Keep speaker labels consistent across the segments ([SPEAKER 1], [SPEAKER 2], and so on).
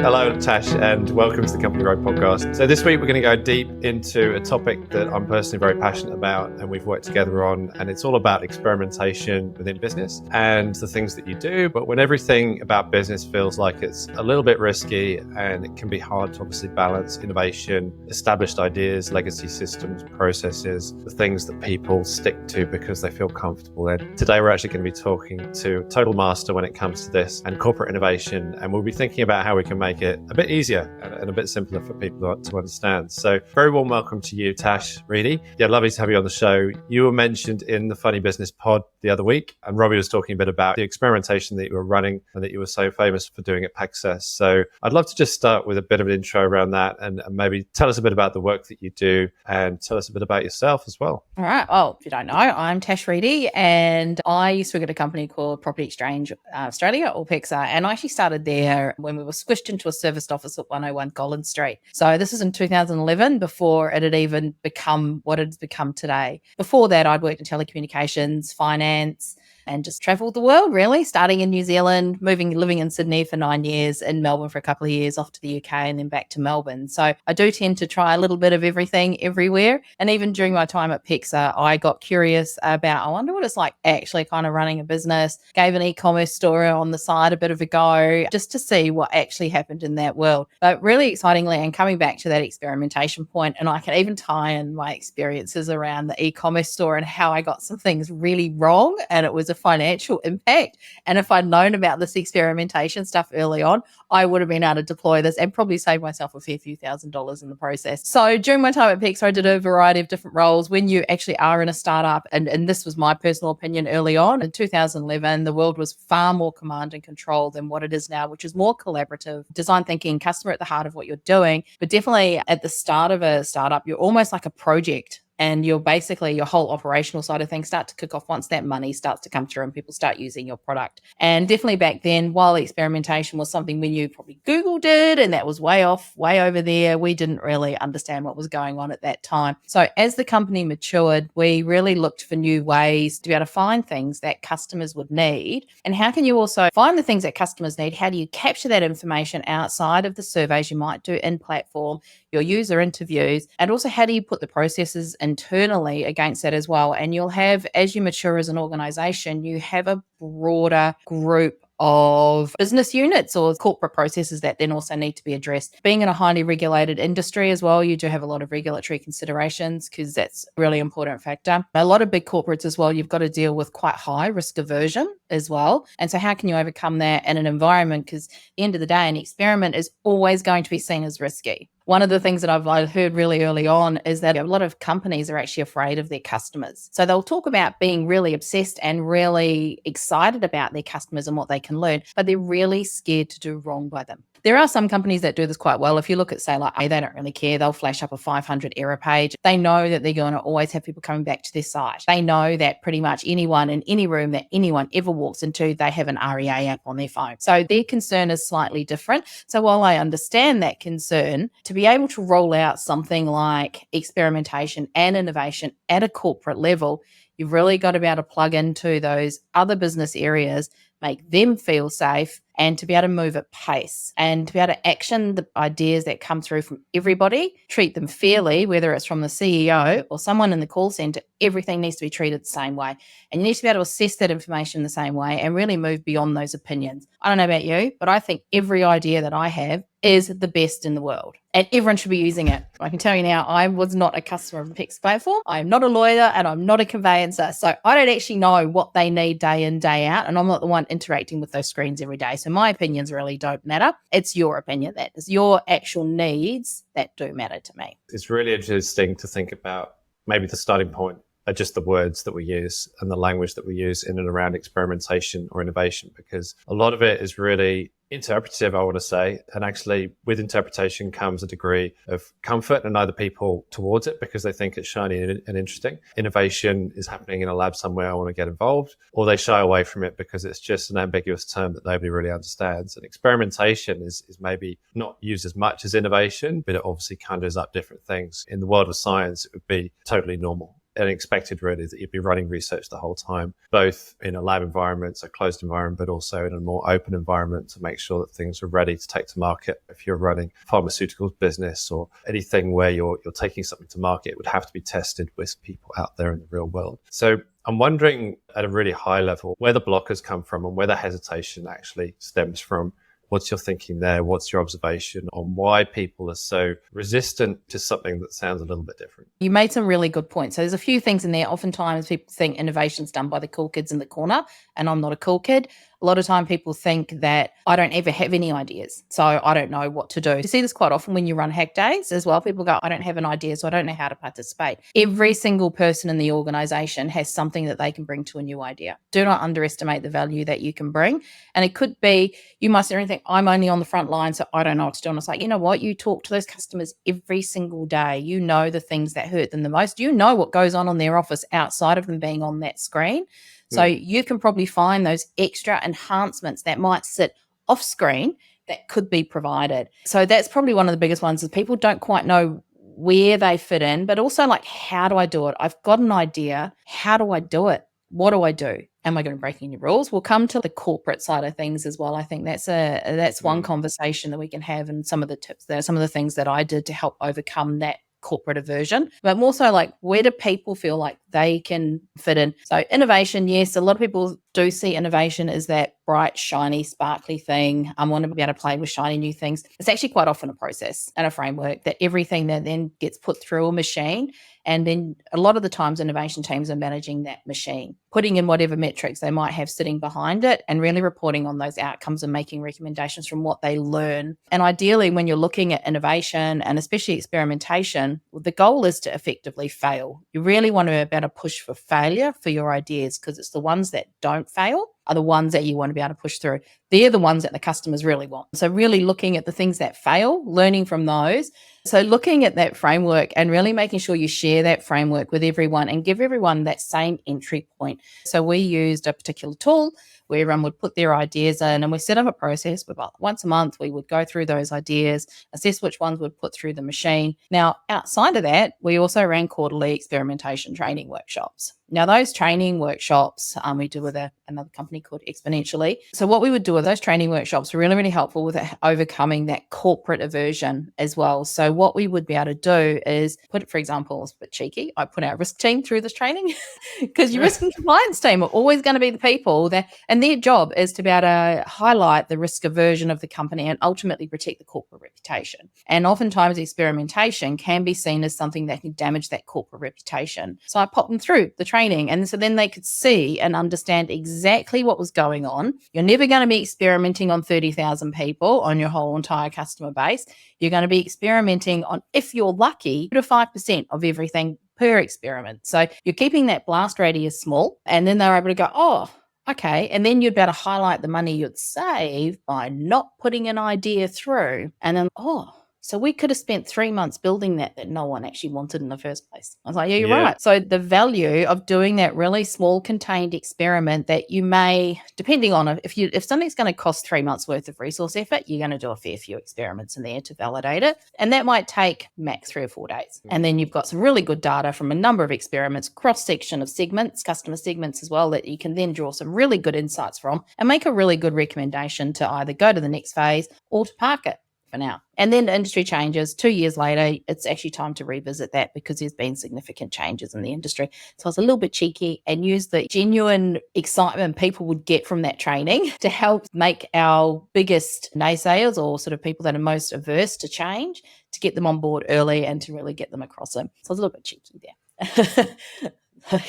[SPEAKER 1] Hello, Tash, and welcome to the Company Road podcast. So this week we're going to go deep into a topic that I'm personally very passionate about and we've worked together on, and it's all about experimentation within business and the things that you do. But when everything about business feels like it's a little bit risky and it can be hard to obviously balance innovation, established ideas, legacy systems, processes, the things that people stick to because they feel comfortable in. Today we're actually going to be talking to a total master when it comes to this and corporate innovation, and we'll be thinking about how we can make it a bit easier and a bit simpler for people to understand. So very warm welcome to you, Tash Reidy. Yeah, lovely to have you on the show. You were mentioned in the Funny Business pod the other week, and Robbie was talking a bit about the experimentation that you were running and that you were so famous for doing at Paxess. So I'd love to just start with a bit of an intro around that and maybe tell us a bit about the work that you do and tell us a bit about yourself as well.
[SPEAKER 2] All right. Well, if you don't know, I'm Tash Reidy, and I used to work at a company called Property Exchange Australia, or PEXA, and I actually started there when we were squished into a serviced office at 101 Collins Street. So this is in 2011, before it had even become what it's become today. Before that, I'd worked in telecommunications, finance, and just traveled the world, really, starting in New Zealand, living in Sydney for 9 years, in Melbourne for a couple of years, off to the UK, and then back to Melbourne. So I do tend to try a little bit of everything everywhere. And even during my time at PEXA, I got curious about, I wonder what it's like actually kind of running a business, gave an e-commerce store on the side a bit of a go, just to see what actually happened in that world. But really excitingly, and coming back to that experimentation point, and I can even tie in my experiences around the e-commerce store and how I got some things really wrong, and it was a financial impact. And if I'd known about this experimentation stuff early on, I would have been able to deploy this and probably save myself a fair few $1,000s in the process. So during my time at PEXA, I did a variety of different roles. When you actually are in a startup, and this was my personal opinion early on, in 2011, the world was far more command and control than what it is now, which is more collaborative, design thinking, customer at the heart of what you're doing. But definitely at the start of a startup, you're almost like a project. And you're basically, your whole operational side of things start to kick off once that money starts to come through and people start using your product. And definitely back then, while experimentation was something we knew probably Google did, and that was way off, way over there, we didn't really understand what was going on at that time. So as the company matured, we really looked for new ways to be able to find things that customers would need. And how can you also find the things that customers need? How do you capture that information outside of the surveys you might do in platform, your user interviews, and also how do you put the processes internally against that as well? And you'll have, as you mature as an organization, you have a broader group of business units or corporate processes that then also need to be addressed. Being in a highly regulated industry as well, you do have a lot of regulatory considerations because that's a really important factor. A lot of big corporates as well, you've got to deal with quite high risk aversion as well. And so how can you overcome that in an environment? Because at the end of the day, an experiment is always going to be seen as risky. One of the things that I've heard really early on is that a lot of companies are actually afraid of their customers. So they'll talk about being really obsessed and really excited about their customers and what they can learn, but they're really scared to do wrong by them. There are some companies that do this quite well. If you look at, say, like they don't really care. They'll flash up a 500 error page. They know that they're going to always have people coming back to their site. They know that pretty much anyone in any room that anyone ever walks into, they have an REA app on their phone. So their concern is slightly different. So while I understand that concern, to be able to roll out something like experimentation and innovation at a corporate level, you've really got to be able to plug into those other business areas, make them feel safe, and to be able to move at pace and to be able to action the ideas that come through from everybody, treat them fairly, whether it's from the CEO or someone in the call center, everything needs to be treated the same way. And you need to be able to assess that information the same way and really move beyond those opinions. I don't know about you, but I think every idea that I have is the best in the world and everyone should be using it. I can tell you now, I was not a customer of the PEX platform. I'm not a lawyer and I'm not a conveyancer. So I don't actually know what they need day in, day out. And I'm not the one interacting with those screens every day. So my opinions really don't matter. It's your opinion. That is your actual needs that do matter to me.
[SPEAKER 1] It's really interesting to think about maybe the starting point are just the words that we use and the language that we use in and around experimentation or innovation, because a lot of it is really interpretative, I want to say. And actually with interpretation comes a degree of comfort and either people towards it because they think it's shiny and interesting. Innovation is happening in a lab somewhere, I want to get involved, or they shy away from it because it's just an ambiguous term that nobody really understands. And experimentation is maybe not used as much as innovation, but it obviously conjures up different things. In the world of science, it would be totally normal. unexpected really that you'd be running research the whole time, both in a lab environment, a closed environment, but also in a more open environment to make sure that things are ready to take to market. If you're running a pharmaceuticals business or anything where you're taking something to market, it would have to be tested with people out there in the real world. So I'm wondering at a really high level where the blockers come from and where the hesitation actually stems from. What's your thinking there? What's your observation on why people are so resistant to something that sounds a little bit different?
[SPEAKER 2] You made some really good points. So there's a few things in there. Oftentimes people think innovation's done by the cool kids in the corner, and I'm not a cool kid. A lot of time people think that I don't ever have any ideas, so I don't know what to do. You see this quite often when you run hack days as well. People go, I don't have an idea, so I don't know how to participate. Every single person in the organization has something that they can bring to a new idea. Do not underestimate the value that you can bring. And it could be, you might sit and think, I'm only on the front line, so I don't know what to do. And it's like, you know what? You talk to those customers every single day. You know the things that hurt them the most. You know what goes on in their office outside of them being on that screen. So you can probably find those extra enhancements that might sit off screen that could be provided. So that's probably one of the biggest ones is people don't quite know where they fit in, but also like, how do I do it? I've got an idea. How do I do it? What do I do? Am I going to break any rules? We'll come to the corporate side of things as well. I think that's one conversation that we can have, and some of the tips there, some of the things that I did to help overcome that corporate aversion, but more so like, where do people feel like they can fit in? So innovation, yes, a lot of people do see innovation as that bright, shiny, sparkly thing. I want to be able to play with shiny new things. It's actually quite often a process and a framework that everything that then gets put through a machine. And then a lot of the times innovation teams are managing that machine, putting in whatever metrics they might have sitting behind it and really reporting on those outcomes and making recommendations from what they learn. And ideally, when you're looking at innovation and especially experimentation, the goal is to effectively fail. You really want to be able to push for failure for your ideas, because it's the ones that don't fail are the ones that you want to be able to push through. They're the ones that the customers really want. So really looking at the things that fail, learning from those. So looking at that framework and really making sure you share that framework with everyone and give everyone that same entry point. So we used a particular tool where everyone would put their ideas in, and we set up a process where once a month we would go through those ideas, assess which ones we'd put through the machine. Now, outside of that, we also ran quarterly experimentation training workshops. Now, those training workshops we do with another company called Exponentially. So what we would do with those training workshops were really, really helpful with overcoming that corporate aversion as well. So what we would be able to do is put, for example, it's a bit cheeky, I put our risk team through this training because your risk and compliance team are always going to be the people that, and their job is to be able to highlight the risk aversion of the company and ultimately protect the corporate reputation. And oftentimes experimentation can be seen as something that can damage that corporate reputation. So I popped them through the training, and so then they could see and understand exactly what was going on. You're never going to be experimenting on 30,000 people on your whole entire customer base. You're going to be experimenting on, if you're lucky, 2 to 5% of everything per experiment. So you're keeping that blast radius small, and then they're able to go, oh, okay. And then you'd be able to highlight the money you'd save by not putting an idea through. And then, oh, so we could have spent 3 months building that no one actually wanted in the first place. I was like, yeah, you're right. So the value of doing that really small contained experiment that you may, depending on if something's going to cost 3 months worth of resource effort, you're going to do a fair few experiments in there to validate it. And that might take max 3 or 4 days. And then you've got some really good data from a number of experiments, cross-section of segments, customer segments as well, that you can then draw some really good insights from and make a really good recommendation to either go to the next phase or to park it for now. And then the industry changes. 2 years later, it's actually time to revisit that because there's been significant changes in the industry. So I was a little bit cheeky and used the genuine excitement people would get from that training to help make our biggest naysayers, or sort of people that are most averse to change, to get them on board early and to really get them across them. So I was a little bit cheeky there.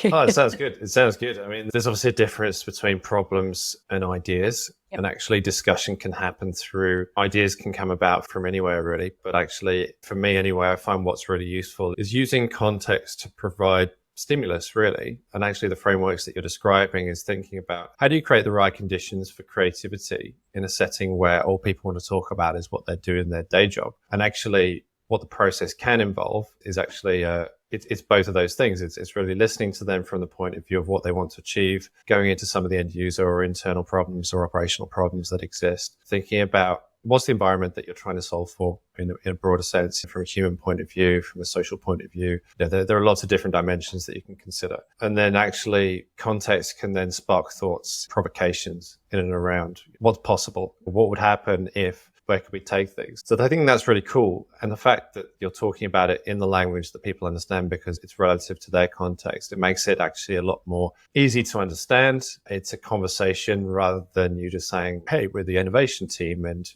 [SPEAKER 1] Oh, it sounds good. It sounds good. I mean, there's obviously a difference between problems and ideas. Yep. And actually discussion can happen through, ideas can come about from anywhere really. But actually, for me anyway, I find what's really useful is using context to provide stimulus really. And actually the frameworks that you're describing is thinking about how do you create the right conditions for creativity in a setting where all people want to talk about is what they're doing in their day job. And actually what the process can involve is actually it's both of those things. It's really listening to them from the point of view of what they want to achieve, going into some of the end user or internal problems or operational problems that exist, thinking about what's the environment that you're trying to solve for in a broader sense, from a human point of view, from a social point of view. There are lots of different dimensions that you can consider. And then actually context can then spark thoughts, provocations in and around what's possible, what would happen if, where could we take things? So I think that's really cool. And the fact that you're talking about it in the language that people understand because it's relative to their context, it makes it actually a lot more easy to understand. It's a conversation rather than you just saying, hey, we're the innovation team and,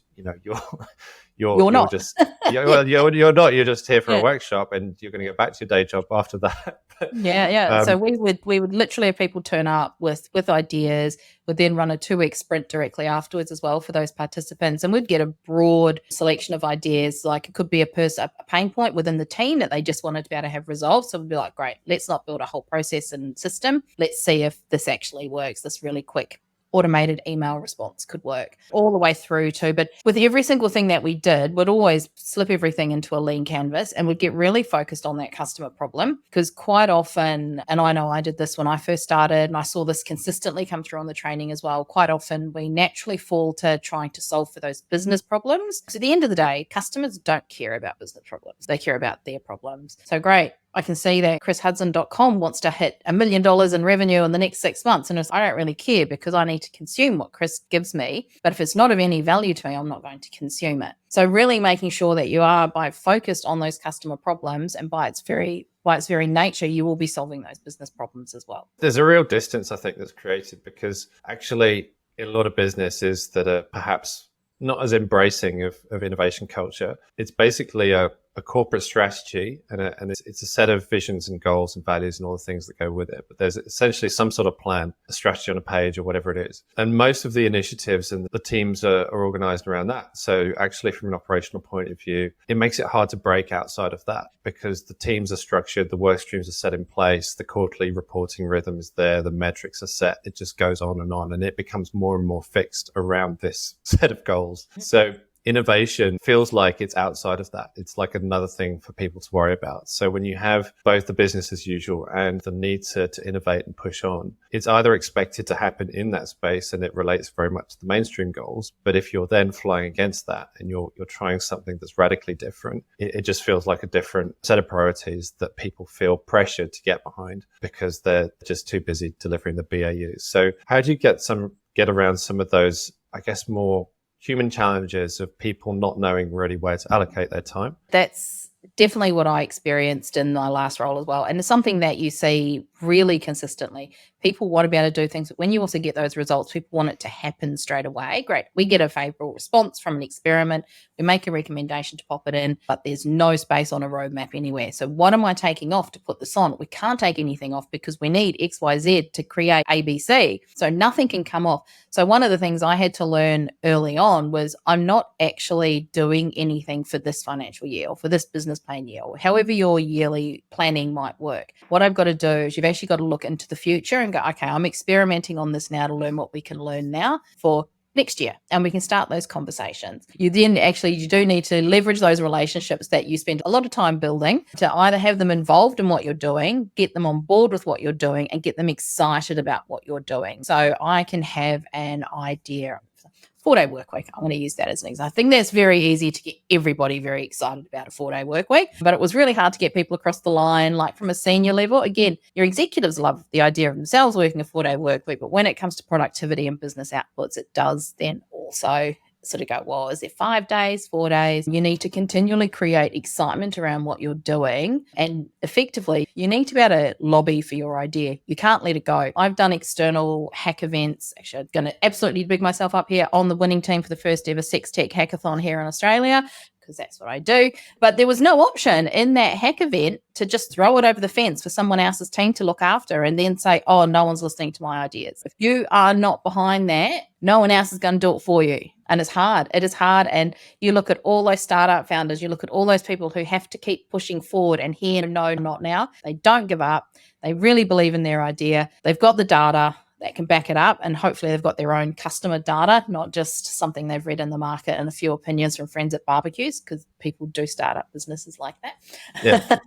[SPEAKER 1] you're
[SPEAKER 2] not.
[SPEAKER 1] just, you're not, you're just here for
[SPEAKER 2] Yeah.
[SPEAKER 1] a workshop and you're going to get back to your day job after that.
[SPEAKER 2] Yeah. So we would literally have people turn up with ideas. Would then run a 2-week sprint directly afterwards as well for those participants, and we'd get a broad selection of ideas. Like it could be a pain point within the team that they just wanted to be able to have resolved. So we'd be like, great, let's not build a whole process and system. Let's see if this actually works. This really quick automated email response could work, all the way through to, but with every single thing that we did, we'd always slip everything into a lean canvas and we'd get really focused on that customer problem. Because quite often, and I know I did this when I first started, and I saw this consistently come through on the training as well, quite often we naturally fall to trying to solve for those business problems. So at the end of the day, customers don't care about business problems. They care about their problems. So great. I can see that chrishudson.com wants to hit $1 million in revenue in the next 6 months. And I don't really care because I need to consume what Chris gives me. But if it's not of any value to me, I'm not going to consume it. So really making sure that you are focused on those customer problems, and by its very nature, you will be solving those business problems as well.
[SPEAKER 1] There's a real distance, I think, that's created because actually in a lot of businesses that are perhaps not as embracing of innovation culture, it's basically a corporate strategy and it's a set of visions and goals and values and all the things that go with it. But there's essentially some sort of plan, a strategy on a page or whatever it is. And most of the initiatives and the teams are organized around that. So actually from an operational point of view, it makes it hard to break outside of that because the teams are structured, the work streams are set in place, the quarterly reporting rhythm is there, the metrics are set. It just goes on and it becomes more and more fixed around this set of goals. So innovation feels like it's outside of that. It's like another thing for people to worry about. So when you have both the business as usual and the need to innovate and push on, it's either expected to happen in that space and it relates very much to the mainstream goals. But if you're then flying against that and you're trying something that's radically different, it just feels like a different set of priorities that people feel pressured to get behind because they're just too busy delivering the BAUs. So how do you get around some of those, I guess, more human challenges of people not knowing really where to allocate their time?
[SPEAKER 2] That's definitely what I experienced in my last role as well. And it's something that you see really consistently. People want to be able to do things, but when you also get those results, people want it to happen straight away. Great. We get a favorable response from an experiment. We make a recommendation to pop it in, but there's no space on a roadmap anywhere. So what am I taking off to put this on? We can't take anything off because we need XYZ to create ABC. So nothing can come off. So one of the things I had to learn early on was I'm not actually doing anything for this financial year or for this business plan year or however your yearly planning might work. What I've got to do is you've actually got to look into the future and go, okay, I'm experimenting on this now to learn what we can learn now for next year, and we can start those conversations. You do need to leverage those relationships that you spend a lot of time building to either have them involved in what you're doing, get them on board with what you're doing, and get them excited about what you're doing. So I can have an idea. 4-day work week. I'm going to use that as an example. I think that's very easy to get everybody very excited about a 4-day work week, but it was really hard to get people across the line, like from a senior level. Again, your executives love the idea of themselves working a 4-day work week, but when it comes to productivity and business outputs, it does then also sort of go, well, is it 5 days, 4 days? You need to continually create excitement around what you're doing. And effectively, you need to be able to lobby for your idea. You can't let it go. I've done external hack events. Actually, I'm going to absolutely big myself up here on the winning team for the first ever Sex Tech Hackathon here in Australia, because that's what I do. But there was no option in that hack event to just throw it over the fence for someone else's team to look after and then say, oh, no one's listening to my ideas. If you are not behind that, no one else is going to do it for you. And it's hard. It is hard. And you look at all those startup founders, you look at all those people who have to keep pushing forward and hear, no, not now. They don't give up. They really believe in their idea. They've got the data. that can back it up. And hopefully they've got their own customer data, not just something they've read in the market and a few opinions from friends at barbecues, because people do start up businesses like that.
[SPEAKER 1] Yeah.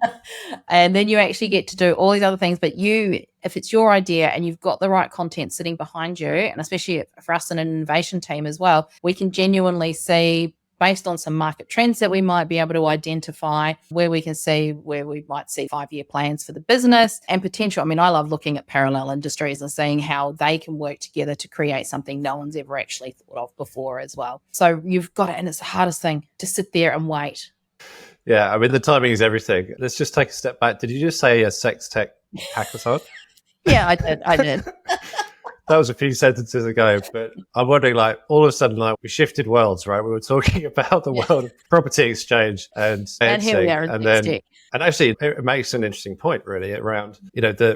[SPEAKER 2] And then you actually get to do all these other things. But if it's your idea and you've got the right content sitting behind you, and especially for us in an innovation team as well, we can genuinely see, based on some market trends that we might be able to identify, where we can see where we might see 5-year plans for the business and potential. I mean, I love looking at parallel industries and seeing how they can work together to create something no one's ever actually thought of before as well. So you've got it, and it's the hardest thing, to sit there and wait.
[SPEAKER 1] Yeah, I mean, the timing is everything. Let's just take a step back. Did you just say a sex tech hackathon?
[SPEAKER 2] Yeah, I did.
[SPEAKER 1] That was a few sentences ago, but I'm wondering, like, all of a sudden, like, we shifted worlds, right? We were talking about the world of property exchange and
[SPEAKER 2] here we are,
[SPEAKER 1] and actually, it makes an interesting point, really, around,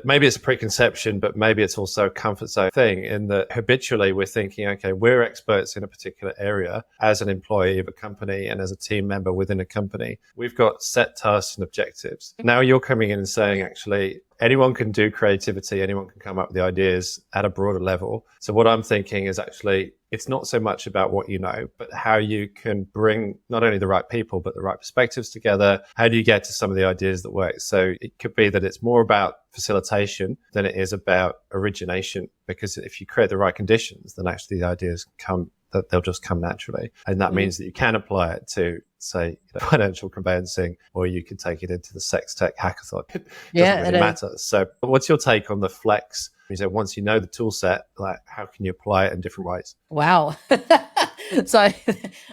[SPEAKER 1] maybe it's a preconception, but maybe it's also a comfort zone thing, in that habitually we're thinking, okay, we're experts in a particular area as an employee of a company and as a team member within a company. We've got set tasks and objectives. Now you're coming in and saying, actually, anyone can do creativity, anyone can come up with the ideas at a broader level. So what I'm thinking is, actually, it's not so much about what you know, but how you can bring not only the right people, but the right perspectives together. How do you get to some of the ideas that work? So it could be that it's more about facilitation than it is about origination, because if you create the right conditions, then actually the ideas that they'll just come naturally. And that means that you can apply it to, say, financial conveyancing, or you can take it into the sex tech hackathon. It doesn't really matter. So what's your take on the flex? You said once you know the tool set, like, how can you apply it in different ways?
[SPEAKER 2] Wow. So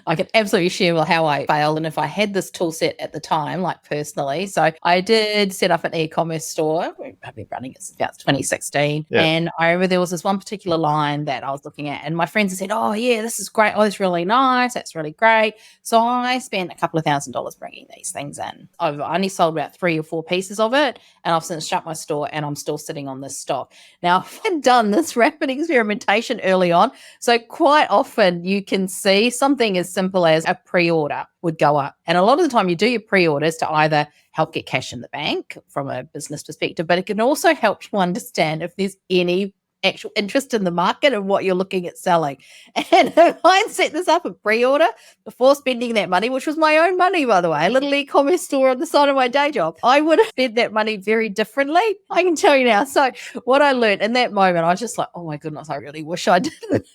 [SPEAKER 2] I can absolutely share how I failed. And if I had this tool set at the time, like personally, so I did set up an e-commerce store. I've been running it since about 2016. Yeah. And I remember there was this one particular line that I was looking at, and my friends said, oh yeah, this is great. Oh, it's really nice. That's really great. So I spent a couple of $1,000s bringing these things in. I've only sold about 3 or 4 pieces of it, and I've since shut my store, and I'm still sitting on this stock. Now, I've done this rapid experimentation early on. So quite often you can see something as simple as a pre-order would go up. And a lot of the time you do your pre-orders to either help get cash in the bank from a business perspective, but it can also help you understand if there's any actual interest in the market and what you're looking at selling. And if I set this up a pre-order before spending that money, which was my own money, by the way, a little e-commerce store on the side of my day job, I would have spent that money very differently. I can tell you now. So what I learned in that moment, I was just like, oh my goodness, I really wish I did.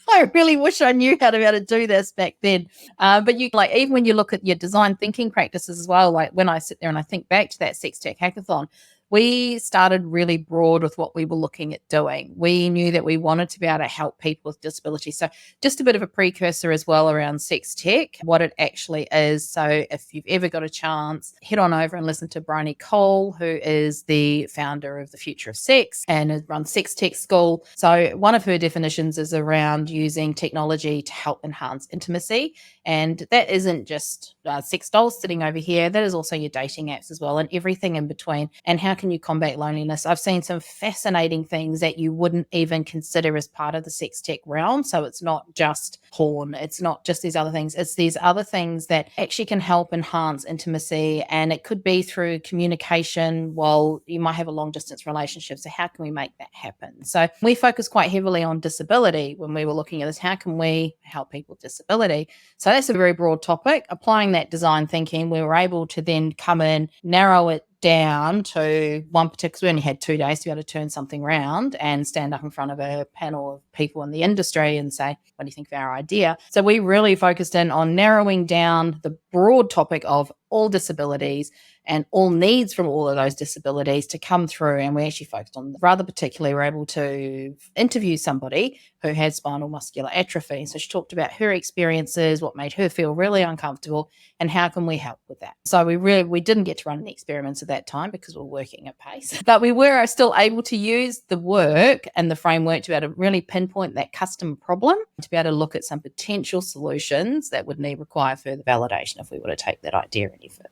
[SPEAKER 2] I really wish I knew how to be able to do this back then. But you, like, even when you look at your design thinking practices as well, like when I sit there and I think back to that Sex Tech Hackathon, we started really broad with what we were looking at doing. We knew that we wanted to be able to help people with disability. So just a bit of a precursor as well around sex tech, what it actually is. So if you've ever got a chance, head on over and listen to Bryony Cole, who is the founder of The Future of Sex and runs Sex Tech School. So one of her definitions is around using technology to help enhance intimacy. And that isn't just sex dolls sitting over here. That is also your dating apps as well, and everything in between. And how can you combat loneliness? I've seen some fascinating things that you wouldn't even consider as part of the sex tech realm. So it's not just porn. It's not just these other things. It's these other things that actually can help enhance intimacy. And it could be through communication. Well, you might have a long distance relationship. So how can we make that happen? So we focus quite heavily on disability when we were looking at this. How can we help people with disability? So that's a very broad topic. Applying that design thinking, we were able to then come in, narrow it down to one particular, because we only had 2 days to be able to turn something around and stand up in front of a panel of people in the industry and say, what do you think of our idea? So we really focused in on narrowing down the broad topic of all disabilities and all needs from all of those disabilities to come through. And we actually focused on, rather particularly, we're able to interview somebody who had spinal muscular atrophy. So she talked about her experiences, what made her feel really uncomfortable, and how can we help with that. So we didn't get to run any experiments at that time because we were working at pace, but we were still able to use the work and the framework to be able to really pinpoint that customer problem, to be able to look at some potential solutions that would require further validation if we were to take that idea any further.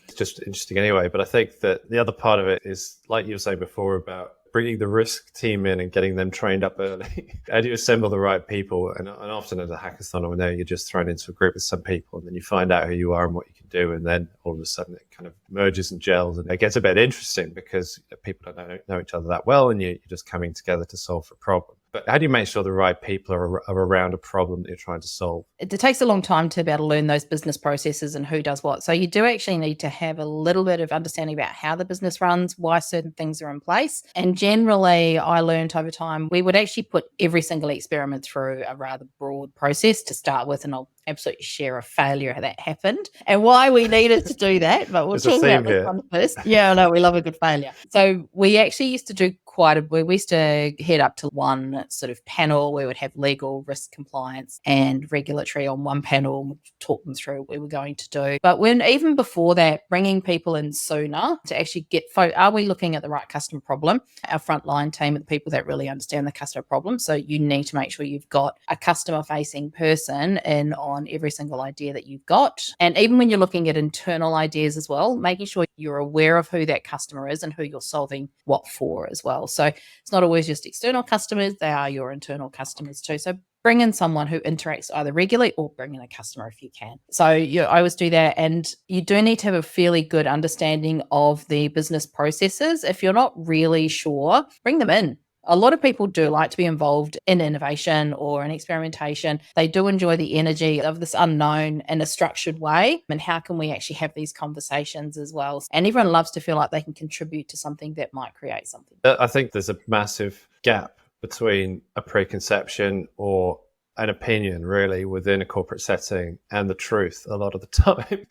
[SPEAKER 1] It's just interesting anyway, but I think that the other part of it is, like you were saying before, about bringing the risk team in and getting them trained up early. How do you assemble the right people? And often at a hackathon, I know you're just thrown into a group with some people, and then you find out who you are and what you can do, and then all of a sudden it kind of merges and gels, and it gets a bit interesting because people don't know each other that well, and you're just coming together to solve a problem. But how do you make sure the right people are around a problem that you're trying to solve?
[SPEAKER 2] It takes a long time to be able to learn those business processes and who does what. So you do actually need to have a little bit of understanding about how the business runs, why certain things are in place. And generally, I learned over time, we would actually put every single experiment through a rather broad process to start with, and I'll absolutely share a failure that happened and why we needed to do that. But we'll talk about this one first. Yeah, no, we love a good failure. So we actually used to do we used to head up to one sort of panel. We would have legal, risk, compliance, and regulatory on one panel, and talk them through what we were going to do. But even before that, bringing people in sooner to actually are we looking at the right customer problem? Our frontline team are the people that really understand the customer problem. So you need to make sure you've got a customer-facing person in on every single idea that you've got. And even when you're looking at internal ideas as well, making sure you're aware of who that customer is and who you're solving what for as well. So it's not always just external customers, they are your internal customers too. So bring in someone who interacts either regularly or bring in a customer if you can. So I always do that. And you do need to have a fairly good understanding of the business processes. If you're not really sure, bring them in. A lot of people do like to be involved in innovation or in experimentation. They do enjoy the energy of this unknown in a structured way. And how can we actually have these conversations as well? And everyone loves to feel like they can contribute to something that might create something.
[SPEAKER 1] I think there's a massive gap between a preconception or an opinion really within a corporate setting and the truth a lot of the time,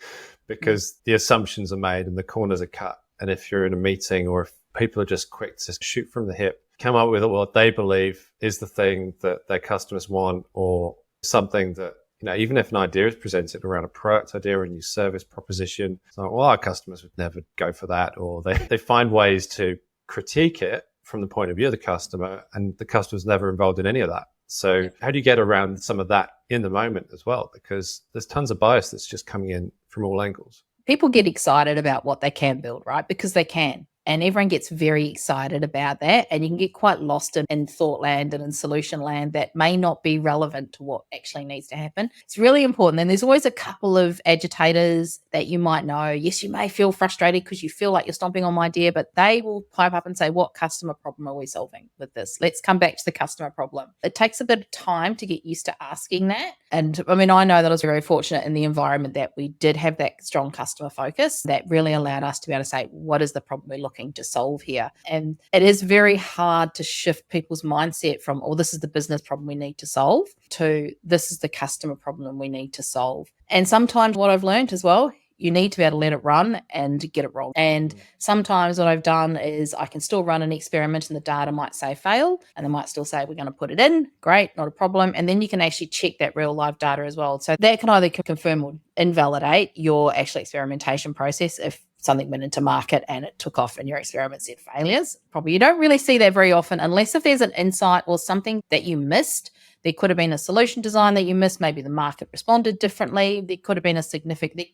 [SPEAKER 1] because the assumptions are made and the corners are cut. And if you're in a meeting or if people are just quick to shoot from the hip, come up with what they believe is the thing that their customers want, or something that, even if an idea is presented around a product idea or a new service proposition, it's like, well, our customers would never go for that, or they find ways to critique it from the point of view of the customer, and the customer's never involved in any of that. So how do you get around some of that in the moment as well? Because there's tons of bias that's just coming in from all angles.
[SPEAKER 2] People get excited about what they can build, right? Because they can. And everyone gets very excited about that. And you can get quite lost in thought land and in solution land that may not be relevant to what actually needs to happen. It's really important. And there's always a couple of agitators that you might know. Yes, you may feel frustrated because you feel like you're stomping on my idea, but they will pipe up and say, what customer problem are we solving with this? Let's come back to the customer problem. It takes a bit of time to get used to asking that. And I mean, I know that I was very fortunate in the environment that we did have that strong customer focus that really allowed us to be able to say, what is the problem we're looking to solve here? And it is very hard to shift people's mindset from, oh, this is the business problem we need to solve, to this is the customer problem we need to solve. And sometimes what I've learned as well, you need to be able to let it run and get it wrong. And sometimes what I've done is I can still run an experiment and the data might say fail, and they might still say, we're going to put it in. Great, not a problem. And then you can actually check that real live data as well. So that can either confirm or invalidate your actual experimentation process if something went into market and it took off and your experiment said failures. Probably you don't really see that very often unless if there's an insight or something that you missed. There could have been a solution design that you missed. Maybe the market responded differently. There could have been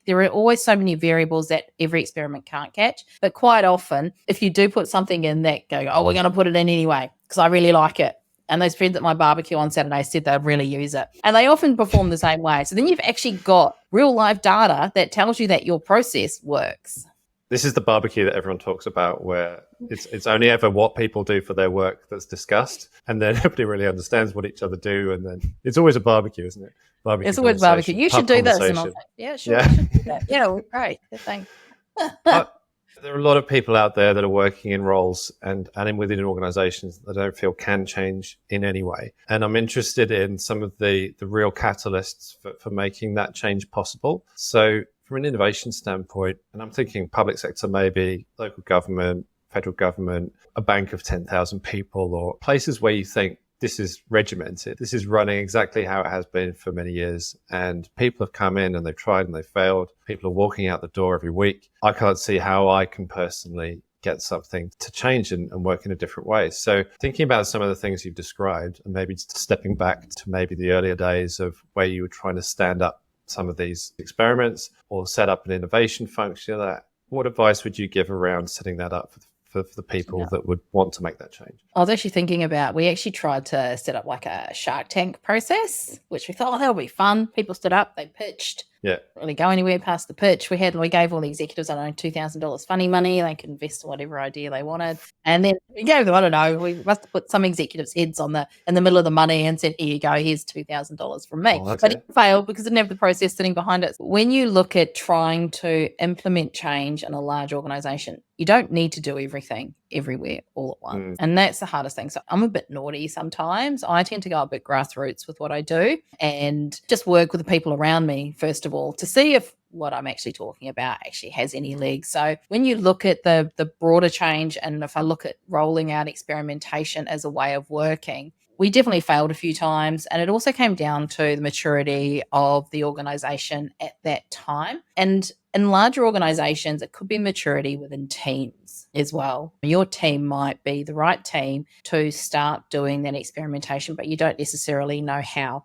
[SPEAKER 2] there are always so many variables that every experiment can't catch. But quite often, if you do put something in that go, oh, we're going to put it in anyway because I really like it. And those friends at my barbecue on Saturday said they'd really use it. And they often perform the same way. So then you've actually got real live data that tells you that your process works.
[SPEAKER 1] This is the barbecue that everyone talks about, where it's only ever what people do for their work that's discussed, and then nobody really understands what each other do, and then it's always a barbecue, isn't it? Barbecue.
[SPEAKER 2] It's always barbecue. You should do this, and I'll say, yeah, sure. Yeah, do that. Yeah, great. Thanks.
[SPEAKER 1] There are a lot of people out there that are working in roles and within organizations that I don't feel can change in any way. And I'm interested in some of the real catalysts for making that change possible. So from an innovation standpoint, and I'm thinking public sector, maybe local government, federal government, a bank of 10,000 people, or places where you think this is regimented, this is running exactly how it has been for many years, and people have come in and they've tried and they've failed. People are walking out the door every week. I can't see how I can personally get something to change and work in a different way. So thinking about some of the things you've described, and maybe stepping back to maybe the earlier days of where you were trying to stand up some of these experiments or set up an innovation function, what advice would you give around setting that up for the people that would want to make that change?
[SPEAKER 2] I was actually thinking about, we actually tried to set up like a Shark Tank process, which we thought, that'll be fun. People stood up, they pitched.
[SPEAKER 1] Yeah.
[SPEAKER 2] Really go anywhere past the pitch. We gave all the executives, I don't know, $2,000 funny money. They could invest in whatever idea they wanted. And then we gave them, I don't know, we must have put some executives' heads in the middle of the money and said, here you go, here's $2,000 from me. But it failed because it didn't have the process sitting behind it. When you look at trying to implement change in a large organization, you don't need to do everything everywhere all at once. And that's the hardest thing. So I'm a bit naughty sometimes. I tend to go a bit grassroots with what I do and just work with the people around me, first of all, to see if what I'm actually talking about actually has any legs. So when you look at the broader change, and if I look at rolling out experimentation as a way of working, we definitely failed a few times. And it also came down to the maturity of the organization at that time. And in larger organizations, it could be maturity within teams as well. Your team might be the right team to start doing that experimentation, but you don't necessarily know how.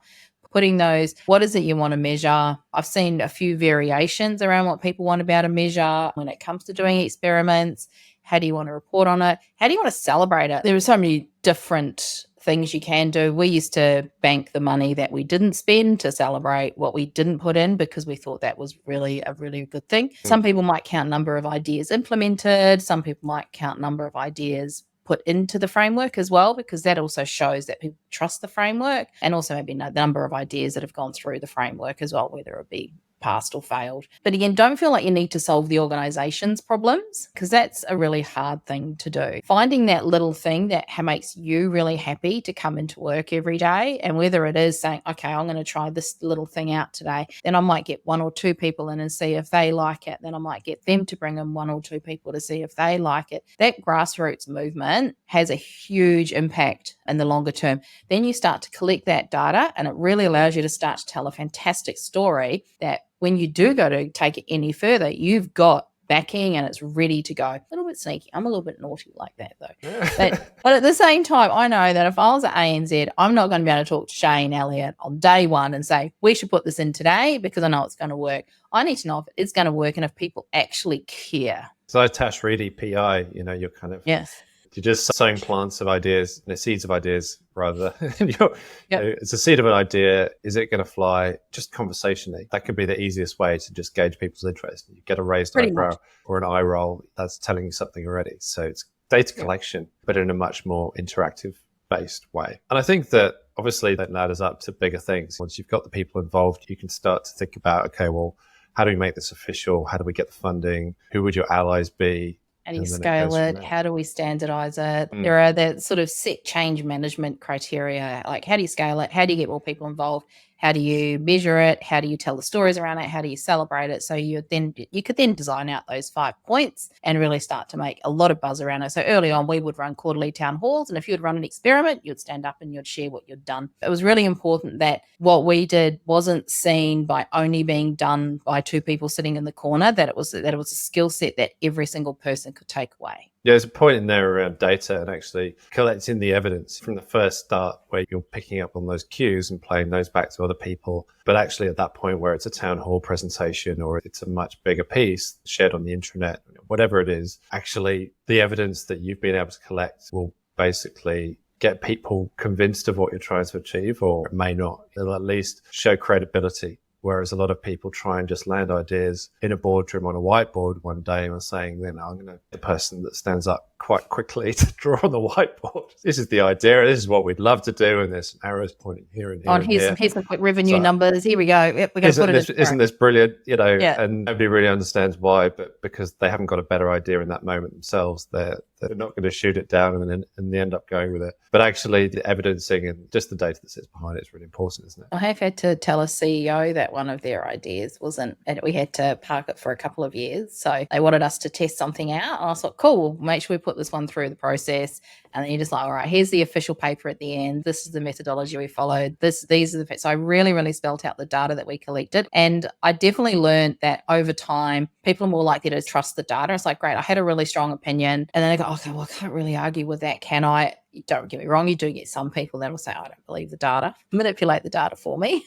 [SPEAKER 2] Putting those, what is it you want to measure? I've seen a few variations around what people want to be able to measure when it comes to doing experiments. How do you want to report on it? How do you want to celebrate it? There are so many different things you can do. We used to bank the money that we didn't spend to celebrate what we didn't put in because we thought that was really a really good thing. Some people might count number of ideas implemented. Some people might count number of ideas put into the framework as well, because that also shows that people trust the framework, and also maybe the number of ideas that have gone through the framework as well, whether it be passed or failed. But again, don't feel like you need to solve the organization's problems, because that's a really hard thing to do. Finding that little thing that makes you really happy to come into work every day, and whether it is saying, okay, I'm going to try this little thing out today, then I might get 1 or 2 people in and see if they like it. Then I might get them to bring in 1 or 2 people to see if they like it. That grassroots movement has a huge impact in the longer term. Then you start to collect that data, and it really allows you to start to tell a fantastic story that when you do go to take it any further, you've got backing and it's ready to go. A little bit sneaky. I'm a little bit naughty like that though. But at the same time, I know that if I was at ANZ, I'm not going to be able to talk to Shane Elliott on day one and say, we should put this in today because I know it's going to work. I need to know if it's going to work and if people actually care.
[SPEAKER 1] So Tash Reidy, PI, you're kind of...
[SPEAKER 2] Yes.
[SPEAKER 1] You're just sowing plants of ideas, seeds of ideas, rather. It's a seed of an idea. Is it going to fly? Just conversationally. That could be the easiest way to just gauge people's interest. You get a raised eyebrow or an eye roll. That's telling you something already. So it's data collection, but in a much more interactive based way. And I think that obviously that ladders up to bigger things. Once you've got the people involved, you can start to think about, okay, well, how do we make this official? How do we get the funding? Who would your allies be?
[SPEAKER 2] How do you scale it? How do we standardize it? There are that sort of set change management criteria. Like, how do you scale it? How do you get more people involved? How do you measure it? How do you tell the stories around it? How do you celebrate it? So you could then design out those 5 points and really start to make a lot of buzz around it. So early on, we would run quarterly town halls, and if you'd run an experiment, you'd stand up and you'd share what you'd done. It was really important that what we did wasn't seen by only being done by 2 people sitting in the corner, that it was a skill set that every single person could take away.
[SPEAKER 1] Yeah, there's a point in there around data and actually collecting the evidence from the first start where you're picking up on those cues and playing those back to other people. But actually at that point where it's a town hall presentation or it's a much bigger piece shared on the intranet, whatever it is, actually the evidence that you've been able to collect will basically get people convinced of what you're trying to achieve, or it may not. It'll at least show credibility. Whereas a lot of people try and just land ideas in a boardroom on a whiteboard one day and are saying, then I'm going to be the person that stands up quite quickly to draw on the whiteboard. This is the idea. This is what we'd love to do. And there's some arrows pointing here and here.
[SPEAKER 2] Here's some quick revenue numbers. Here we go. Yep, we're going to put it in.
[SPEAKER 1] Isn't this brilliant? And nobody really understands why, but because they haven't got a better idea in that moment themselves, they're not going to shoot it down and they end up going with it. But actually the evidencing and just the data that sits behind it is really important, isn't it?
[SPEAKER 2] I have had to tell a CEO that one of their ideas wasn't, and we had to park it for a couple of years. So they wanted us to test something out. And I thought, cool, we'll make sure we put this one through the process. And then you're just like, all right, here's the official paper at the end. This is the methodology we followed. These are the, so I really, really spelt out the data that we collected. And I definitely learned that over time, people are more likely to trust the data. It's like, great, I had a really strong opinion. And then they go, okay, well, I can't really argue with that, can I? don't get me wrong, you do get some people that will say, I don't believe the data, manipulate the data for me.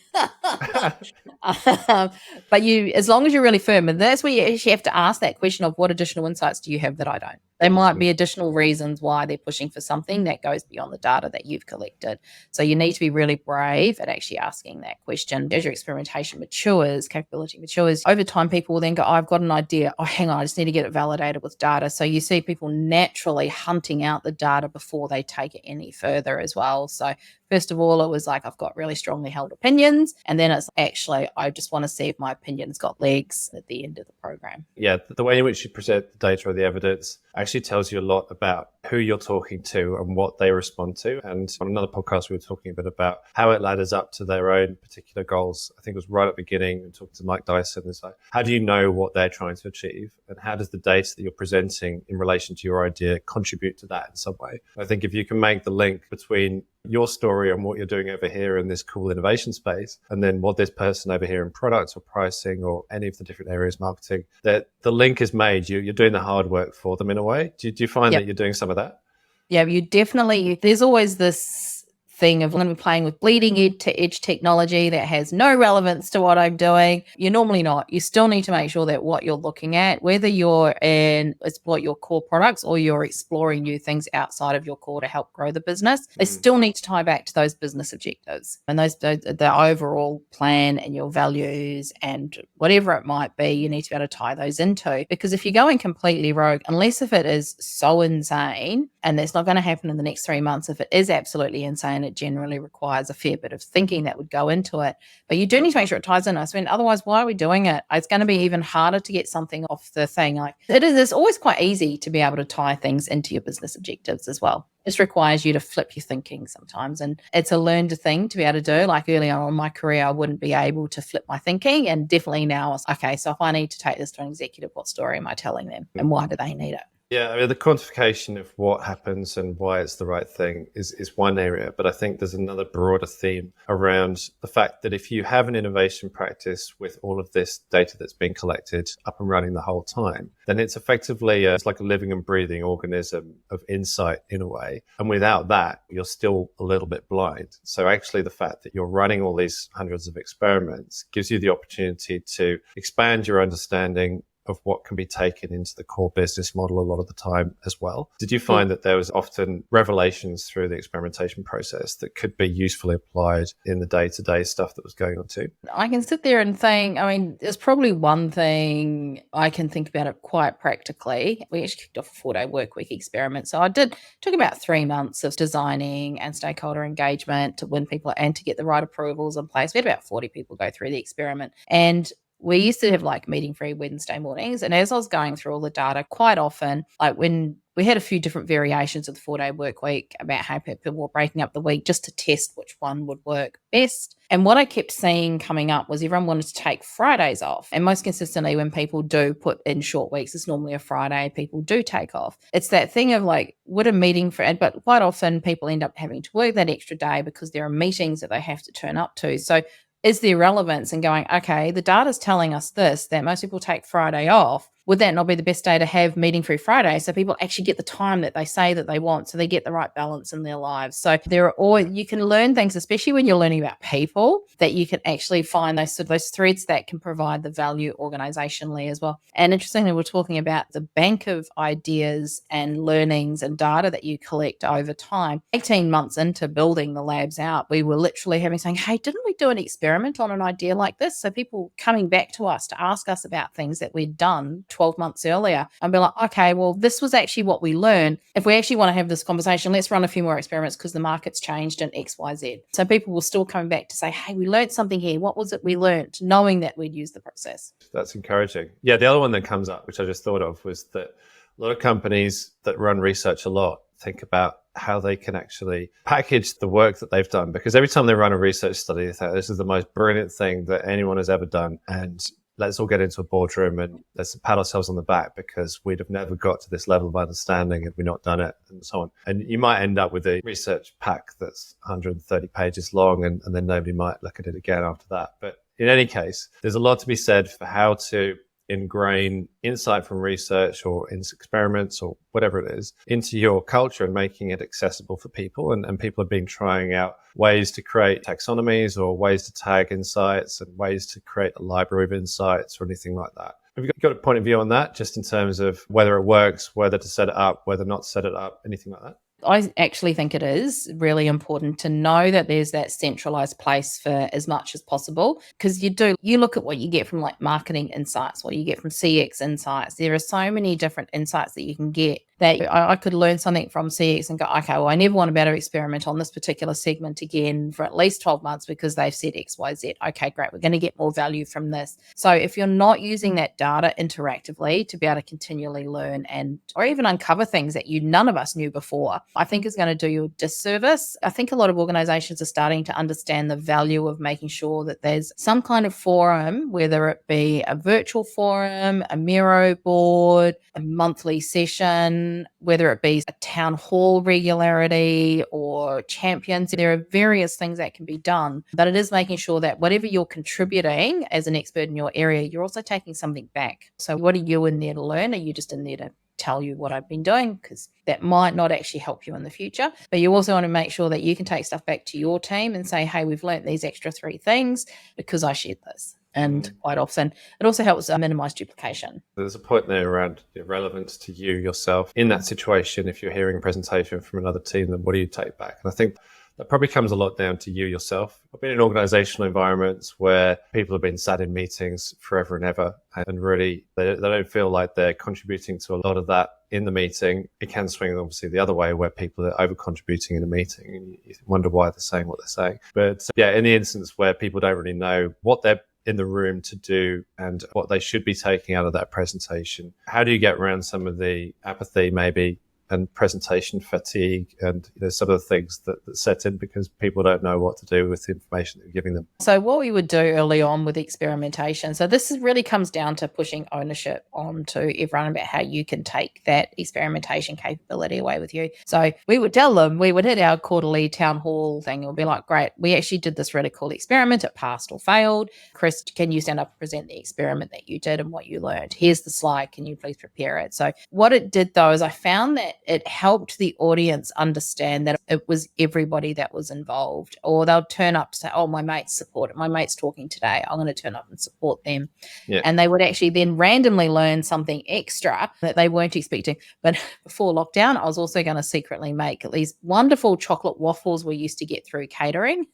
[SPEAKER 2] But as long as you're really firm, and that's where you actually have to ask that question of what additional insights do you have that I don't? There might be additional reasons why they're pushing for something that goes beyond the data that you've collected. So you need to be really brave at actually asking that question. As your experimentation matures, capability matures, over time people will then go, oh, I've got an idea. Oh, hang on, I just need to get it validated with data. So you see people naturally hunting out the data before they take it any further as well. So first of all, it was like, I've got really strongly held opinions. And then it's actually, I just want to see if my opinion's got legs at the end of the program.
[SPEAKER 1] Yeah, the way in which you present the data or the evidence actually tells you a lot about who you're talking to and what they respond to. And on another podcast, we were talking a bit about how it ladders up to their own particular goals. I think it was right at the beginning, and talking to Mike Dyson. It's like, how do you know what they're trying to achieve? And how does the data that you're presenting in relation to your idea contribute to that in some way? I think if you can make the link between your story and what you're doing over here in this cool innovation space, and then what this person over here in products or pricing or any of the different areas, marketing, that the link is made, you're doing the hard work for them in a way. Do you find that you're doing some of that?
[SPEAKER 2] Yeah, you definitely, there's always this thing of when we're playing with bleeding edge technology that has no relevance to what I'm doing. You're normally not. You still need to make sure that what you're looking at, whether you're in exploit your core products or you're exploring new things outside of your core to help grow the business, they still need to tie back to those business objectives and those the overall plan and your values and whatever it might be. You need to be able to tie those into, because if you're going completely rogue, unless if it is so insane, and that's not going to happen in the next 3 months, if it is absolutely insane, it generally requires a fair bit of thinking that would go into it. But you do need to make sure it ties in. I mean, otherwise, why are we doing it? It's going to be even harder to get something off the thing. Like it's always quite easy to be able to tie things into your business objectives as well. It just requires you to flip your thinking sometimes. And it's a learned thing to be able to do. Like early on in my career, I wouldn't be able to flip my thinking. And definitely now, okay, so if I need to take this to an executive, what story am I telling them? And why do they need it?
[SPEAKER 1] Yeah, I mean, the quantification of what happens and why it's the right thing is one area. But I think there's another broader theme around the fact that if you have an innovation practice with all of this data that's been collected up and running the whole time, then it's effectively it's like a living and breathing organism of insight in a way. And without that, you're still a little bit blind. So actually the fact that you're running all these hundreds of experiments gives you the opportunity to expand your understanding of what can be taken into the core business model a lot of the time as well. Did you find that there was often revelations through the experimentation process that could be usefully applied in the day-to-day stuff that was going on too?
[SPEAKER 2] I can sit there and think, I mean, there's probably one thing I can think about it quite practically. We actually kicked off a 4-day work week experiment. So took about 3 months of designing and stakeholder engagement to win people and to get the right approvals in place. We had about 40 people go through the experiment. And we used to have like meeting-free Wednesday mornings. And as I was going through all the data, quite often, like when we had a few different variations of the 4-day work week about how people were breaking up the week just to test which one would work best. And what I kept seeing coming up was everyone wanted to take Fridays off. And most consistently, when people do put in short weeks, it's normally a Friday, people do take off. It's that thing of like, would a meeting but quite often people end up having to work that extra day because there are meetings that they have to turn up to. So is there relevance in going, okay, the data's telling us this, that most people take Friday off. Would that not be the best day to have meeting-free Friday so people actually get the time that they say that they want, so they get the right balance in their lives? So there are always, you can learn things, especially when you're learning about people, that you can actually find those threads that can provide the value organizationally as well. And interestingly, we're talking about the bank of ideas and learnings and data that you collect over time. 18 months into building the labs out, we were literally saying, hey, didn't we do an experiment on an idea like this? So people coming back to us to ask us about things that we'd done 12 months earlier and be like, okay, well, this was actually what we learned. If we actually want to have this conversation, let's run a few more experiments because the market's changed in X, Y, Z. So people will still come back to say, hey, we learned something here. What was it we learned? Knowing that we'd use the process.
[SPEAKER 1] That's encouraging. Yeah, the other one that comes up, which I just thought of, was that a lot of companies that run research a lot think about how they can actually package the work that they've done. Because every time they run a research study, they think this is the most brilliant thing that anyone has ever done. And let's all get into a boardroom and let's pat ourselves on the back because we'd have never got to this level of understanding had we not done it, and so on. And you might end up with a research pack that's 130 pages long and then nobody might look at it again after that. But in any case, there's a lot to be said for how to ingrain insight from research or in experiments or whatever it is into your culture and making it accessible for people. And people have been trying out ways to create taxonomies or ways to tag insights and ways to create a library of insights or anything like that. Have you got a point of view on that, just in terms of whether it works, whether to set it up, whether not to set it up, anything like that?
[SPEAKER 2] I actually think it is really important to know that there's that centralized place for as much as possible, because you look at what you get from like marketing insights, what you get from CX insights. There are so many different insights that you can get that I could learn something from CX and go, okay, well, I never want to be able to experiment on this particular segment again for at least 12 months because they've said X, Y, Z. Okay, great. We're going to get more value from this. So if you're not using that data interactively to be able to continually learn or even uncover things that none of us knew before, I think is going to do you a disservice. I think a lot of organizations are starting to understand the value of making sure that there's some kind of forum, whether it be a virtual forum, a Miro board, a monthly session, whether it be a town hall regularity or champions. There are various things that can be done, but it is making sure that whatever you're contributing as an expert in your area, you're also taking something back. So what are you in there to learn? Are you just in there to tell you what I've been doing? Because that might not actually help you in the future. But you also want to make sure that you can take stuff back to your team and say, hey, we've learned these extra 3 things because I shared this. And quite often, it also helps minimize duplication.
[SPEAKER 1] There's a point there around the relevance to you yourself in that situation. If you're hearing a presentation from another team, then what do you take back? And I think that probably comes a lot down to you yourself. I've been in organizational environments where people have been sat in meetings forever and ever, and really they don't feel like they're contributing to a lot of that in the meeting. It can swing obviously the other way where people are over contributing in a meeting and you wonder why they're saying what they're saying. But yeah, in the instance where people don't really know what they're in the room to do and what they should be taking out of that presentation, how do you get around some of the apathy maybe and presentation fatigue and some of the things that set in because people don't know what to do with the information that you're giving them?
[SPEAKER 2] So what we would do early on with experimentation, so this really comes down to pushing ownership onto everyone about how you can take that experimentation capability away with you. So we would tell them, we would hit our quarterly town hall thing. It would be like, great, we actually did this really cool experiment. It passed or failed. Chris, can you stand up and present the experiment that you did and what you learned? Here's the slide. Can you please prepare it? So what it did though is I found that it helped the audience understand that it was everybody that was involved, or they'll turn up to say, oh, my mate's supported, my mate's talking today, I'm going to turn up and support them. Yeah. And they would actually then randomly learn something extra that they weren't expecting. But before lockdown, I was also going to secretly make these wonderful chocolate waffles we used to get through catering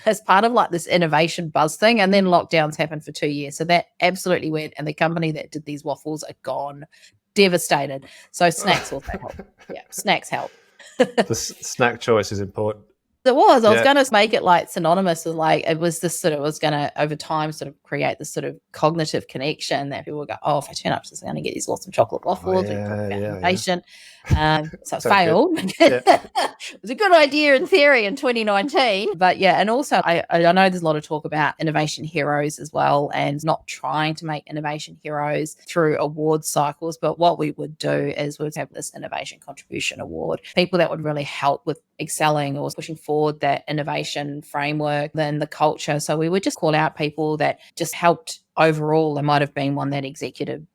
[SPEAKER 2] as part of like this innovation buzz thing. And then lockdowns happened for 2 years. So that absolutely went, and the company that did these waffles are gone. Devastated. So snacks also help. Yeah, snacks help.
[SPEAKER 1] The snack choice is important.
[SPEAKER 2] It was. I was going to make it like synonymous with like, it was this sort of, was going to over time sort of create this sort of cognitive connection that people would go, oh, if I turn up to this, I'm going to get these awesome chocolate waffles. Innovation. So it failed. It was a good idea in theory in 2019. But yeah, and also I know there's a lot of talk about innovation heroes as well, and not trying to make innovation heroes through award cycles. But what we would do is we'd have this innovation contribution award, people that would really help with excelling or pushing forward that innovation framework, then the culture. So we would just call out people that just helped overall. There might have been one that executed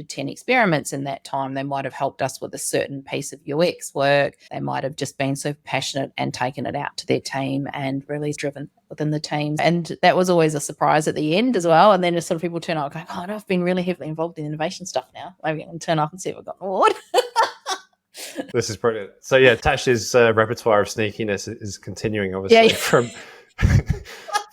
[SPEAKER 2] 10 experiments in that time. They might have helped us with a certain piece of UX work. They might have just been so passionate and taken it out to their team and really driven within the team. And that was always a surprise at the end as well. And then sort of people turn up going, oh, no, I've been really heavily involved in innovation stuff now. Maybe I can turn up and see if I've got an award.
[SPEAKER 1] This is brilliant. So yeah, Tash's repertoire of sneakiness is continuing, obviously, from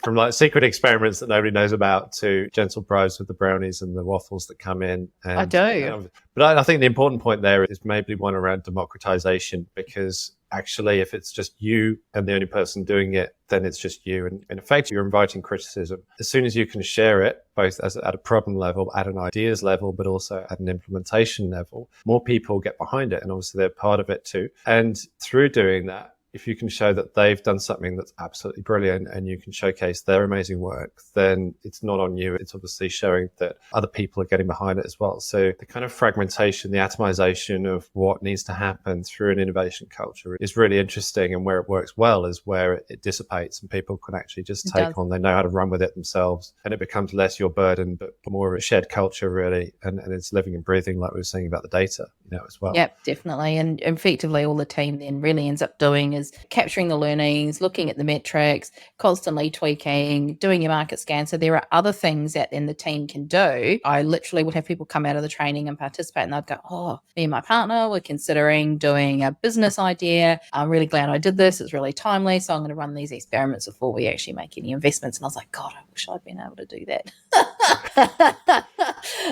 [SPEAKER 1] from like secret experiments that nobody knows about to gentle bribes with the brownies and the waffles that come in. And,
[SPEAKER 2] I do.
[SPEAKER 1] But I think the important point there is maybe one around democratization, because actually if it's just you and the only person doing it, then it's just you. And in effect, you're inviting criticism. As soon as you can share it, both at a problem level, at an ideas level, but also at an implementation level, more people get behind it. And obviously they're part of it too. And through doing that, if you can show that they've done something that's absolutely brilliant and you can showcase their amazing work, then it's not on you. It's obviously showing that other people are getting behind it as well. So the kind of fragmentation, the atomization of what needs to happen through an innovation culture is really interesting. And where it works well is where it dissipates and people can actually just take on, they know how to run with it themselves. And it becomes less your burden, but more of a shared culture, really. And it's living and breathing, like we were saying about the data, as well.
[SPEAKER 2] Yep, definitely. And effectively all the team then really ends up doing is capturing the learnings, looking at the metrics, constantly tweaking, doing your market scan. So there are other things that then the team can do. I literally would have people come out of the training and participate, and they'd go, oh, me and my partner were considering doing a business idea. I'm really glad I did this. It's really timely. So I'm going to run these experiments before we actually make any investments. And I was like, God, I wish I'd been able to do that.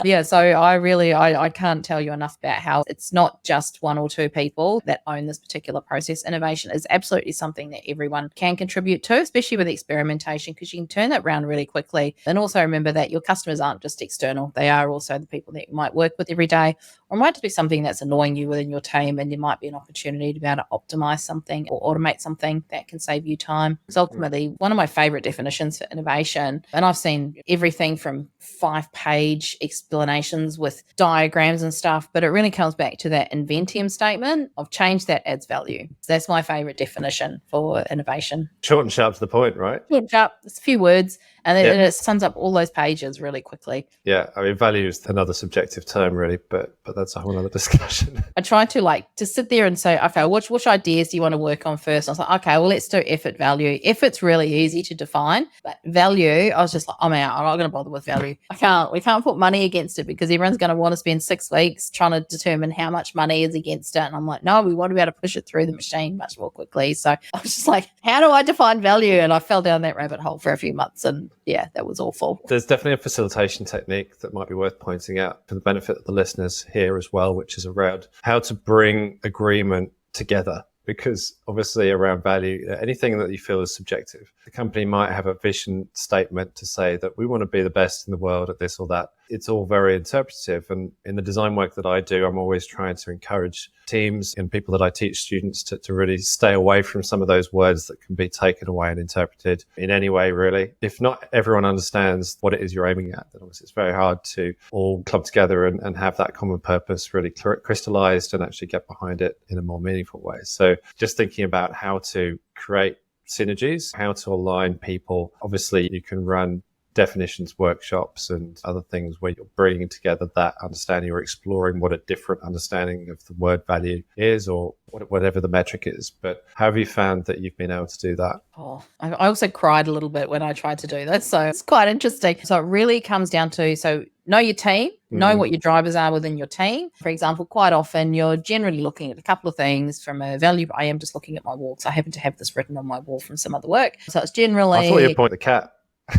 [SPEAKER 2] Yeah, so I can't tell you enough about how it's not just one or two people that own this particular process. Innovation is absolutely something that everyone can contribute to, especially with experimentation, because you can turn that around really quickly. And also remember that your customers aren't just external. They are also the people that you might work with every day, or it might just be something that's annoying you within your team, and there might be an opportunity to be able to optimize something or automate something that can save you time. It's ultimately one of my favorite definitions for innovation. And I've seen everything from 5-page explanations with diagrams and stuff, but it really comes back to that Inventium statement of change that adds value. So that's my favorite definition for innovation.
[SPEAKER 1] Short and sharp to the point, right?
[SPEAKER 2] Short and sharp, it's a few words, and it sums up all those pages really quickly.
[SPEAKER 1] Yeah, I mean, value is another subjective term, really, but that's a whole other discussion.
[SPEAKER 2] I tried to sit there and say, okay, which ideas do you want to work on first? And I was like, okay, well, let's do effort value. Effort's really easy to define, but value, I was just like, I'm out. I'm not going to bother with value. We can't put money against it because everyone's going to want to spend 6 weeks trying to determine how much money is against it. And I'm like, no, we want to be able to push it through the machine much more quickly. So I was just like, how do I define value? And I fell down that rabbit hole for a few months, and yeah, that was awful.
[SPEAKER 1] There's definitely a facilitation technique that might be worth pointing out for the benefit of the listeners here as well, which is around how to bring agreement together. Because obviously around value, anything that you feel is subjective. The company might have a vision statement to say that we want to be the best in the world at this or that. It's all very interpretative. And in the design work that I do, I'm always trying to encourage teams and people that I teach students to really stay away from some of those words that can be taken away and interpreted in any way, really. If not everyone understands what it is you're aiming at, then obviously it's very hard to all club together and have that common purpose really crystallized and actually get behind it in a more meaningful way. So just thinking about how to create synergies, how to align people. Obviously, you can run definitions workshops and other things where you're bringing together that understanding or exploring what a different understanding of the word value is, or whatever the metric is. But how have you found that you've been able to do that?
[SPEAKER 2] Oh, I also cried a little bit when I tried to do this. So it's quite interesting. So it really comes down to, know your team, know what your drivers are within your team. For example, quite often you're generally looking at a couple of things from a value. I am just looking at my wall. So I happen to have this written on my wall from some other work. So it's generally...
[SPEAKER 1] I thought you'd point the cat.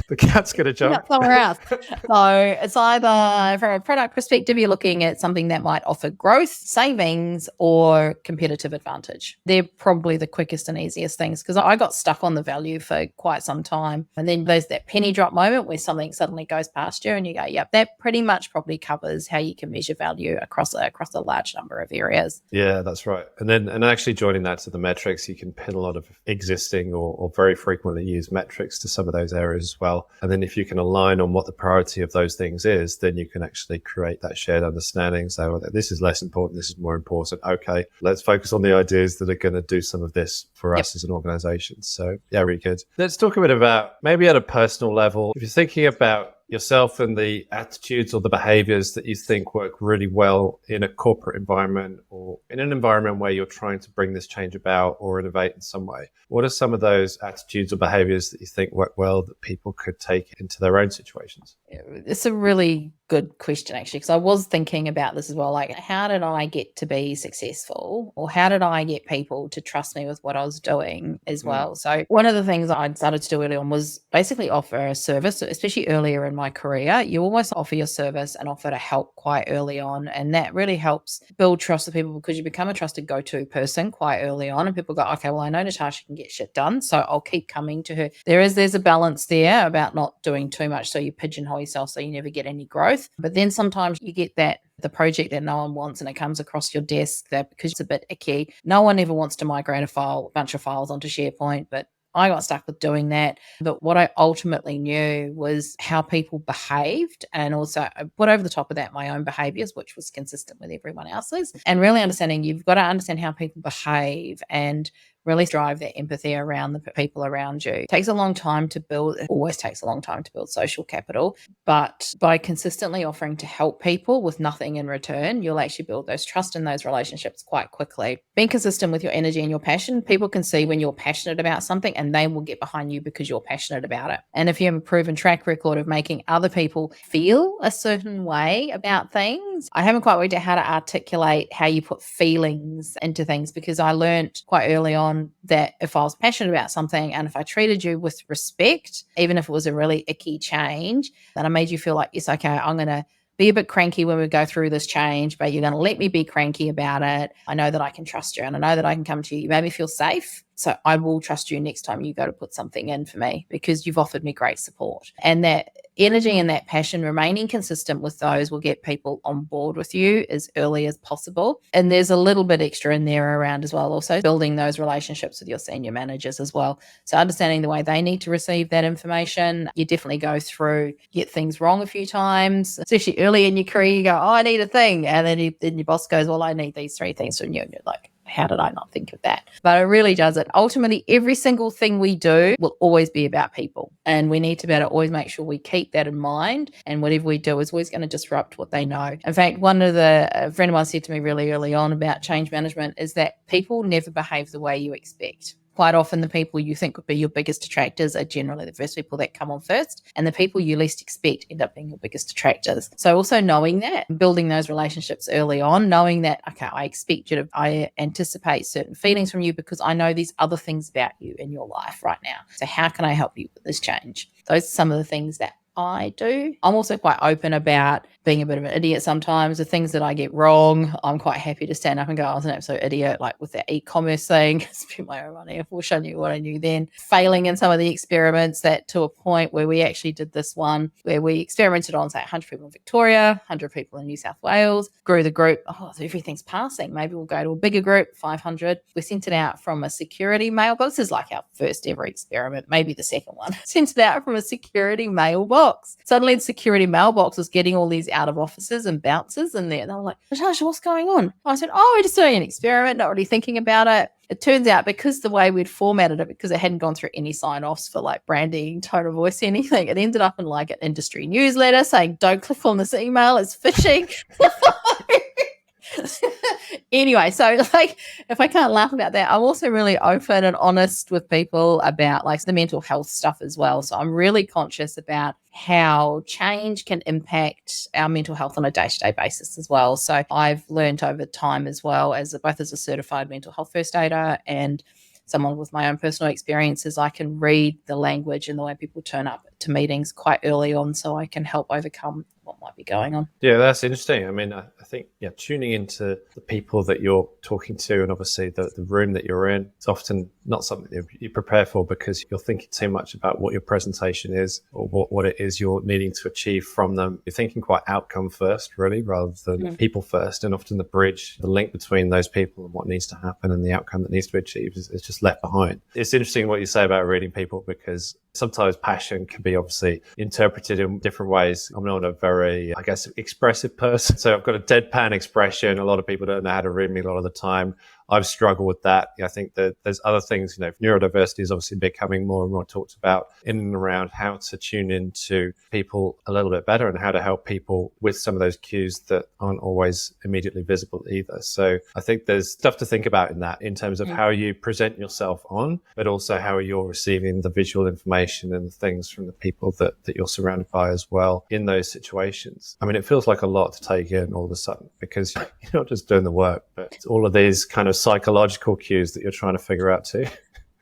[SPEAKER 1] The cat's going to jump.
[SPEAKER 2] Somewhere else. So it's either, from a product perspective, you're looking at something that might offer growth, savings, or competitive advantage. They're probably the quickest and easiest things, because I got stuck on the value for quite some time. And then there's that penny drop moment where something suddenly goes past you and you go, yep, that pretty much probably covers how you can measure value across a large number of areas.
[SPEAKER 1] Yeah, that's right. And actually joining that to the metrics, you can pin a lot of existing or very frequently used metrics to some of those areas as well. And then if you can align on what the priority of those things is, then you can actually create that shared understanding. So this is less important, this is more important. Okay, let's focus on the ideas that are going to do some of this for us as an organization. So yeah, really good. Let's talk a bit about maybe at a personal level, if you're thinking about yourself and the attitudes or the behaviors that you think work really well in a corporate environment or in an environment where you're trying to bring this change about or innovate in some way. What are some of those attitudes or behaviors that you think work well that people could take into their own situations?
[SPEAKER 2] It's a really good question, actually, because I was thinking about this as well. Like, how did I get to be successful, or how did I get people to trust me with what I was doing as well? So one of the things I started to do early on was basically offer a service, especially earlier in my career. You almost offer your service and offer to help quite early on. And that really helps build trust with people, because you become a trusted go-to person quite early on. And people go, okay, well, I know Natasha can get shit done, so I'll keep coming to her. There's a balance there about not doing too much, so you pigeonhole yourself so you never get any growth. both. But then sometimes you get the project that no one wants and it comes across your desk that because it's a bit icky, no one ever wants to migrate a bunch of files onto SharePoint, but I got stuck with doing that. But what I ultimately knew was how people behaved. And also I put over the top of that my own behaviors, which was consistent with everyone else's. And really understanding you've got to understand how people behave and really drive that empathy around the people around you. It takes a long time to build. It always takes a long time to build social capital. But by consistently offering to help people with nothing in return, you'll actually build those trust in those relationships quite quickly. Being consistent with your energy and your passion, people can see when you're passionate about something and they will get behind you because you're passionate about it. And if you have a proven track record of making other people feel a certain way about things, I haven't quite worked out how to articulate how you put feelings into things, because I learned quite early on that if I was passionate about something and if I treated you with respect, even if it was a really icky change, then I made you feel like, yes, okay, I'm going to be a bit cranky when we go through this change, but you're going to let me be cranky about it. I know that I can trust you and I know that I can come to you. You made me feel safe. So I will trust you next time you go to put something in for me because you've offered me great support. And that energy and that passion, remaining consistent with those will get people on board with you as early as possible. And there's a little bit extra in there around as well. Also building those relationships with your senior managers as well. So understanding the way they need to receive that information. You definitely go through, get things wrong a few times, especially early in your career. You go, oh, I need a thing. And then your boss goes, well, I need these 3 things from you. And you're like, how did I not think of that? But it really does it. Ultimately, every single thing we do will always be about people. And we need to be able to always make sure we keep that in mind. And whatever we do is always going to disrupt what they know. In fact, a friend of mine said to me really early on about change management is that people never behave the way you expect. Quite often the people you think would be your biggest attractors are generally the first people that come on first, and the people you least expect end up being your biggest attractors. So also knowing that, building those relationships early on, knowing that, okay, I anticipate certain feelings from you because I know these other things about you in your life right now. So how can I help you with this change? Those are some of the things that I do. I'm also quite open about being a bit of an idiot sometimes. The things that I get wrong, I'm quite happy to stand up and go, I was an absolute idiot, like with that e-commerce thing. Spent my own money. I wish I knew what I knew then. Failing in some of the experiments that to a point where we actually did this one where we experimented on, say, 100 people in Victoria, 100 people in New South Wales, grew the group. Oh, so everything's passing. Maybe we'll go to a bigger group, 500. We sent it out from a security mailbox. This is like our first ever experiment, maybe the second one. Sent it out from a security mailbox. Suddenly the security mailbox was getting all these out of offices and bouncers in there. They were like, Natasha, what's going on? I said, we're just doing an experiment, not really thinking about it. It turns out because the way we'd formatted it, because it hadn't gone through any sign-offs for like branding, tone of voice, anything, it ended up in like an industry newsletter saying, don't click on this email, it's phishing. Anyway, so like if I can't laugh about that, I'm also really open and honest with people about like the mental health stuff as well. So I'm really conscious about how change can impact our mental health on a day-to-day basis as well. So I've learned over time as well, as both as a certified mental health first aider and someone with my own personal experiences, I can read the language and the way people turn up to meetings quite early on so I can help overcome what might be going on.
[SPEAKER 1] Yeah, that's interesting. I mean, I think, tuning into the people that you're talking to and obviously the room that you're in, it's often not something that you prepare for because you're thinking too much about what your presentation is or what it is you're needing to achieve from them. You're thinking quite outcome first, really, rather than people first. And often the link between those people and what needs to happen and the outcome that needs to be achieved is just left behind. It's interesting what you say about reading people because sometimes passion can be obviously interpreted in different ways. I'm not a very, expressive person. So I've got a deadpan expression. A lot of people don't know how to read me a lot of the time. I've struggled with that. I think that there's other things, neurodiversity is obviously becoming more and more talked about in and around how to tune into people a little bit better and how to help people with some of those cues that aren't always immediately visible either. So I think there's stuff to think about in that, in terms of how you present yourself on, but also how you're receiving the visual information and the things from the people that you're surrounded by as well in those situations. I mean, it feels like a lot to take in all of a sudden because you're not just doing the work, but it's all of these kind of psychological cues that you're trying to figure out too.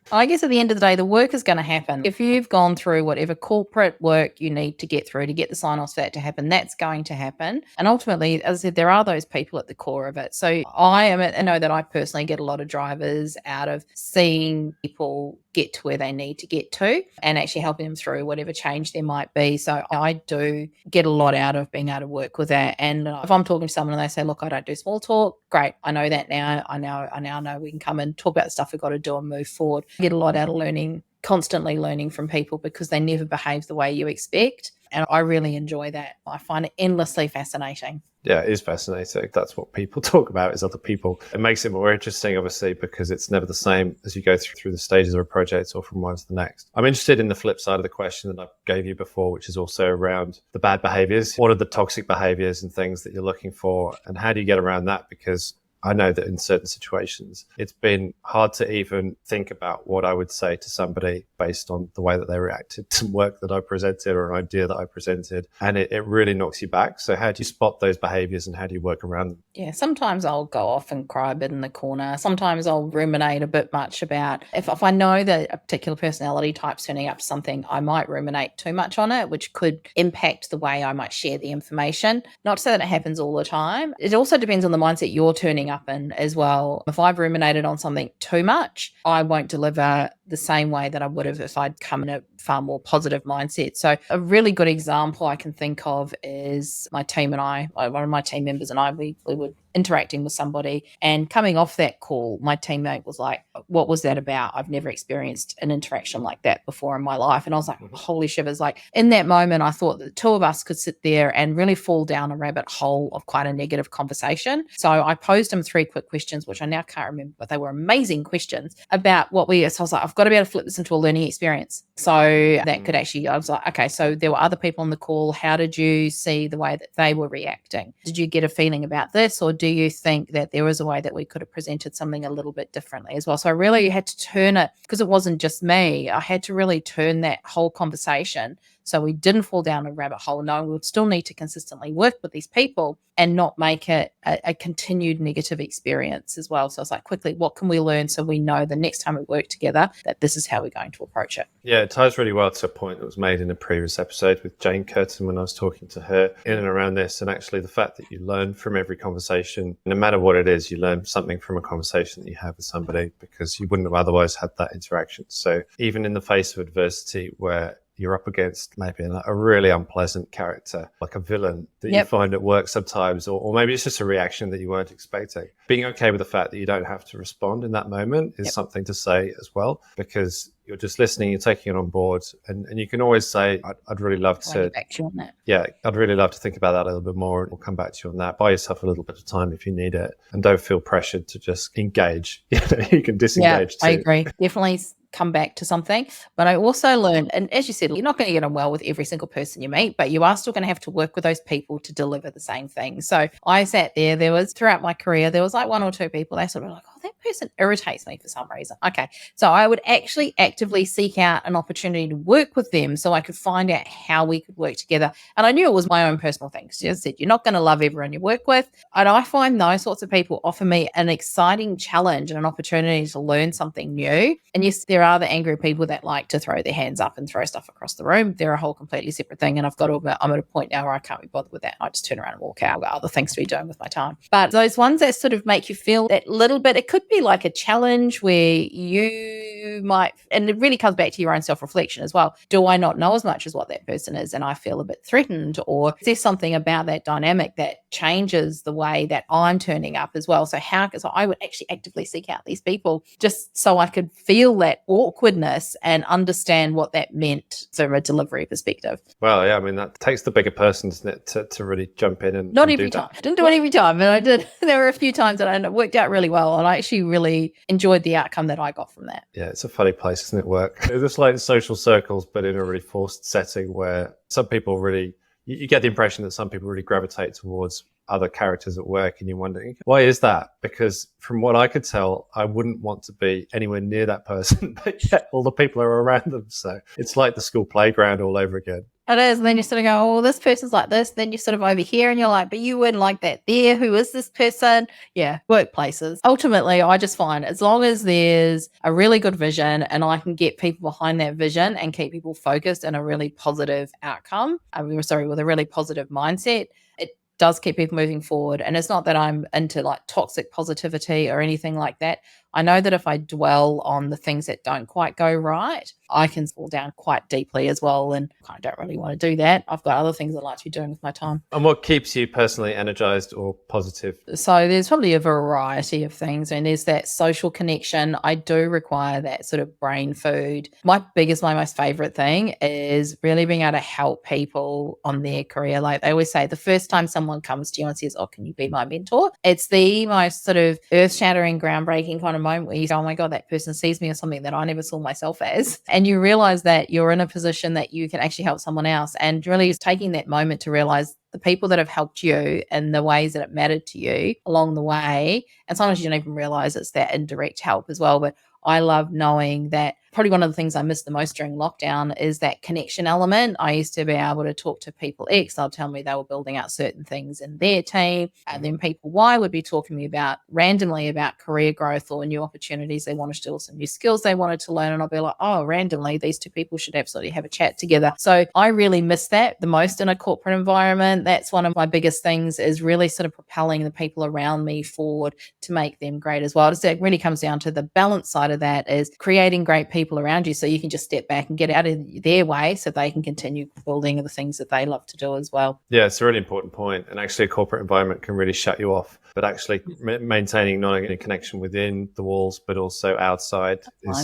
[SPEAKER 2] I guess at the end of the day, the work is going to happen. If you've gone through whatever corporate work you need to get through to get the sign-offs for that to happen, that's going to happen. And ultimately, as I said, there are those people at the core of it. So I know that I personally get a lot of drivers out of seeing people get to where they need to get to and actually helping them through whatever change there might be. So I do get a lot out of being able to work with that. And if I'm talking to someone and they say, look, I don't do small talk, great. I know that now. I now know we can come and talk about the stuff we've got to do and move forward. I get a lot out of constantly learning from people because they never behave the way you expect. And I really enjoy that. I find it endlessly fascinating.
[SPEAKER 1] Yeah, it is fascinating. That's what people talk about, is other people. It makes it more interesting, obviously, because it's never the same as you go through the stages of a project or from one to the next. I'm interested in the flip side of the question that I gave you before, which is also around the bad behaviors. What are the toxic behaviors and things that you're looking for? And how do you get around that? Because I know that in certain situations, it's been hard to even think about what I would say to somebody based on the way that they reacted to work that I presented or an idea that I presented. And it really knocks you back. So how do you spot those behaviors and how do you work around them?
[SPEAKER 2] Yeah, sometimes I'll go off and cry a bit in the corner. Sometimes I'll ruminate a bit much about if I know that a particular personality type's turning up to something, I might ruminate too much on it, which could impact the way I might share the information. Not to say that it happens all the time. It also depends on the mindset you're turning up in as well. If I've ruminated on something too much, I won't deliver the same way that I would have if I'd come in a far more positive mindset. So a really good example I can think of is my team and I, one of my team members and I, we were interacting with somebody, and coming off that call, my teammate was like, what was that about? I've never experienced an interaction like that before in my life. And I was like, holy shivers. Like in that moment, I thought that the two of us could sit there and really fall down a rabbit hole of quite a negative conversation. So I posed him 3 quick questions, which I now can't remember, but they were amazing questions about so I was like, I've got to be able to flip this into a learning experience. So that could actually, I was like, okay, so there were other people on the call. How did you see the way that they were reacting? Did you get a feeling about this, or do you think that there was a way that we could have presented something a little bit differently as well? So I really had to turn it, because it wasn't just me. I had to really turn that whole conversation so we didn't fall down a rabbit hole, knowing we would still need to consistently work with these people and not make it a continued negative experience as well. So it's like, quickly, what can we learn so we know the next time we work together that this is how we're going to approach it?
[SPEAKER 1] Yeah, it ties really well to a point that was made in a previous episode with Jane Curtin when I was talking to her in and around this. And actually the fact that you learn from every conversation, no matter what it is, you learn something from a conversation that you have with somebody, because you wouldn't have otherwise had that interaction. So even in the face of adversity where you're up against maybe a really unpleasant character, like a villain that you find at work sometimes, or maybe it's just a reaction that you weren't expecting. Being okay with the fact that you don't have to respond in that moment is something to say as well, because you're just listening, you're taking it on board, and you can always say, I'd really love to
[SPEAKER 2] back to you on that.
[SPEAKER 1] Yeah, I'd really love to think about that a little bit more, and we'll come back to you on that. Buy yourself a little bit of time if you need it, and don't feel pressured to just engage. You can disengage too.
[SPEAKER 2] I agree. Definitely come back to something. But I also learned, and as you said, you're not going to get on well with every single person you meet, but you are still going to have to work with those people to deliver the same thing. So I sat there throughout my career, there was like 1 or 2 people, they sort of like, oh, that person irritates me for some reason. Okay. So I would actually actively seek out an opportunity to work with them so I could find out how we could work together. And I knew it was my own personal thing. So as I said, you're not going to love everyone you work with. And I find those sorts of people offer me an exciting challenge and an opportunity to learn something new. And yes, there are the angry people that like to throw their hands up and throw stuff across the room. They're a whole completely separate thing. And I'm at a point now where I can't be bothered with that. I just turn around and walk out. I've got other things to be doing with my time. But those ones that sort of make you feel that little bit, it could be like a challenge where you might, and it really comes back to your own self-reflection as well. Do I not know as much as what that person is and I feel a bit threatened? Or is there something about that dynamic that changes the way that I'm turning up as well? So I would actually actively seek out these people just so I could feel that awkwardness and understand what that meant from a delivery perspective.
[SPEAKER 1] Well, yeah, I mean, that takes the bigger person, doesn't it, to really jump in and
[SPEAKER 2] not every time. I didn't do it every time, but I did. There were a few times that it worked out really well, and I actually really enjoyed the outcome that I got from that.
[SPEAKER 1] Yeah, it's a funny place, isn't it, work? It's just like social circles, but in a really forced setting where some people really, you get the impression that some people really gravitate towards other characters at work, and you're wondering, why is that? Because from what I could tell, I wouldn't want to be anywhere near that person, but yet all the people are around them. So it's like the school playground all over again.
[SPEAKER 2] It is. And then you sort of go, oh, this person's like this. Then you're sort of over here and you're like, but you wouldn't like that there. Who is this person? Yeah, workplaces. Ultimately, I just find as long as there's a really good vision and I can get people behind that vision and keep people focused in a really positive outcome, with a really positive mindset, it does keep people moving forward. And it's not that I'm into like toxic positivity or anything like that. I know that if I dwell on the things that don't quite go right, I can fall down quite deeply as well. And I don't really want to do that. I've got other things I'd like to be doing with my time.
[SPEAKER 1] And what keeps you personally energized or positive?
[SPEAKER 2] So there's probably a variety of things, and there's that social connection. I do require that sort of brain food. My most favorite thing is really being able to help people on their career. Like they always say, the first time someone comes to you and says, "Oh, can you be my mentor?" It's the most sort of earth-shattering, groundbreaking kind of moment where you go, "Oh my God, that person sees me as something that I never saw myself as." And you realize that you're in a position that you can actually help someone else, and really is taking that moment to realize the people that have helped you and the ways that it mattered to you along the way. And sometimes you don't even realize it's that indirect help as well. But I love knowing that probably one of the things I missed the most during lockdown is that connection element. I used to be able to talk to people X. They'll tell me they were building out certain things in their team. And then people Y would be talking to me randomly about career growth or new opportunities they wanted to do, or some new skills they wanted to learn. And I'll be like, oh, randomly, these two people should absolutely have a chat together. So I really miss that the most in a corporate environment. That's one of my biggest things, is really sort of propelling the people around me forward to make them great as well. It really comes down to the balance side of that, is creating great people around you so you can just step back and get out of their way so they can continue building the things that they love to do as well.
[SPEAKER 1] Yeah, it's a really important point. And actually, a corporate environment can really shut you off. But actually, maintaining not only a connection within the walls, but also outside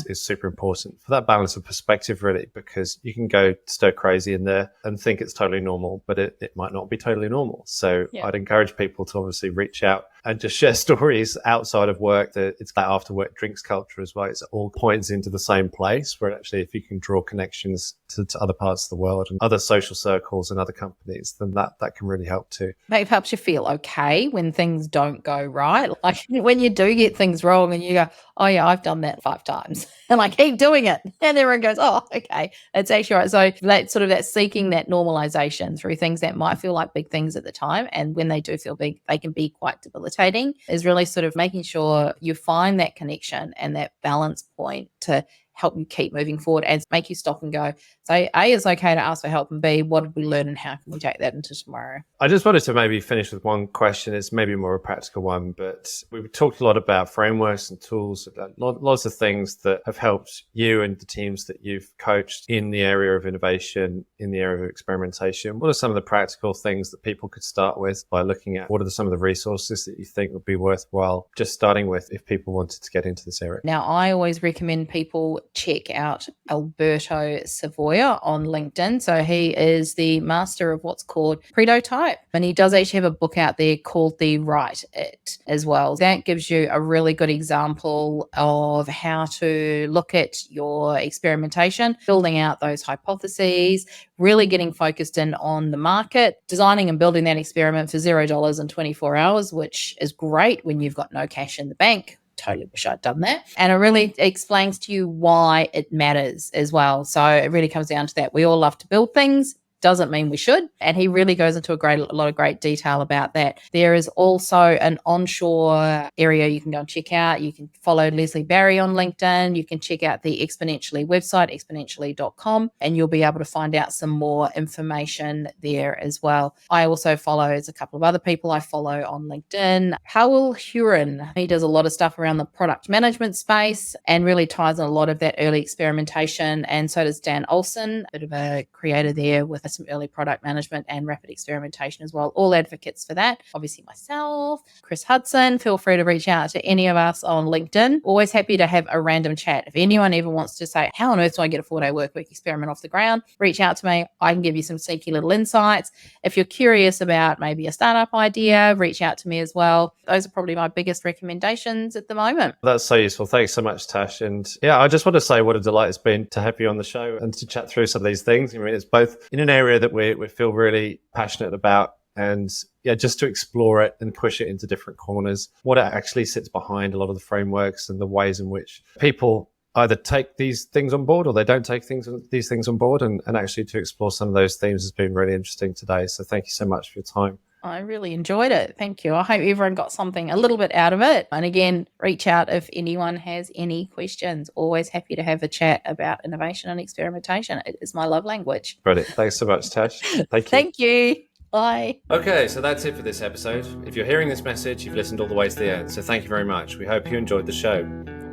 [SPEAKER 1] is super important for that balance of perspective, really, because you can go stir crazy in there and think it's totally normal, but it might not be totally normal. So I'd encourage people to obviously reach out and just share stories outside of work. That it's that after work drinks culture as well. It's all points into the same place, where actually, if you can draw connections to other parts of the world and other social circles and other companies, then that can really help too.
[SPEAKER 2] It helps you feel okay when things don't go right. Like when you do get things wrong and you go, oh yeah, I've done that 5 times and I keep doing it. And everyone goes, oh, okay, it's actually right. So that seeking that normalization through things that might feel like big things at the time. And when they do feel big, they can be quite debilitating, is really sort of making sure you find that connection and that balance point to help you keep moving forward and make you stop and go. So A, it's okay to ask for help, and B, what did we learn and how can we take that into tomorrow?
[SPEAKER 1] I just wanted to maybe finish with one question. It's maybe more a practical one, but we've talked a lot about frameworks and tools, lots of things that have helped you and the teams that you've coached in the area of innovation, in the area of experimentation. What are some of the practical things that people could start with by looking at? What are some of the resources that you think would be worthwhile just starting with if people wanted to get into this area?
[SPEAKER 2] Now, I always recommend people check out Alberto Savoia on LinkedIn. So he is the master of what's called prioritise, and he does actually have a book out there called the Write It as well. That gives you a really good example of how to look at your experimentation, building out those hypotheses, really getting focused in on the market, designing and building that experiment for $0 in 24 hours, which is great when you've got no cash in the bank. Totally wish I'd done that. And it really explains to you why it matters as well. So it really comes down to that. We all love to build things. Doesn't mean we should. And he really goes into a lot of great detail about that. There is also an onshore area you can go and check out. You can follow Leslie Barry on LinkedIn. You can check out the Exponentially website, exponentially.com, and you'll be able to find out some more information there as well. I also follow, as a couple of other people I follow on LinkedIn, Howell Huron. He does a lot of stuff around the product management space and really ties in a lot of that early experimentation. And so does Dan Olson, a bit of a creator there with some early product management and rapid experimentation as well. All advocates for that. Obviously myself, Chris Hudson. Feel free to reach out to any of us on LinkedIn. Always happy to have a random chat. If anyone ever wants to say, how on earth do I get a 4-day workweek experiment off the ground? Reach out to me. I can give you some sneaky little insights. If you're curious about maybe a startup idea, reach out to me as well. Those are probably my biggest recommendations at the moment.
[SPEAKER 1] That's so useful. Thanks so much, Tash. And yeah, I just want to say what a delight it's been to have you on the show and to chat through some of these things. I mean, it's both in an area that we feel really passionate about, and just to explore it and push it into different corners, what it actually sits behind a lot of the frameworks and the ways in which people either take these things on board or they don't take these things on board, and actually to explore some of those themes has been really interesting today. So thank you so much for your time.
[SPEAKER 2] I really enjoyed it. Thank you. I hope everyone got something a little bit out of it. And again, reach out if anyone has any questions. Always happy to have a chat about innovation and experimentation. It is my love language.
[SPEAKER 1] Brilliant. Thanks so much, Tash. Thank you.
[SPEAKER 2] Thank you. Bye.
[SPEAKER 1] Okay, so that's it for this episode. If you're hearing this message, you've listened all the way to the end, so thank you very much. We hope you enjoyed the show.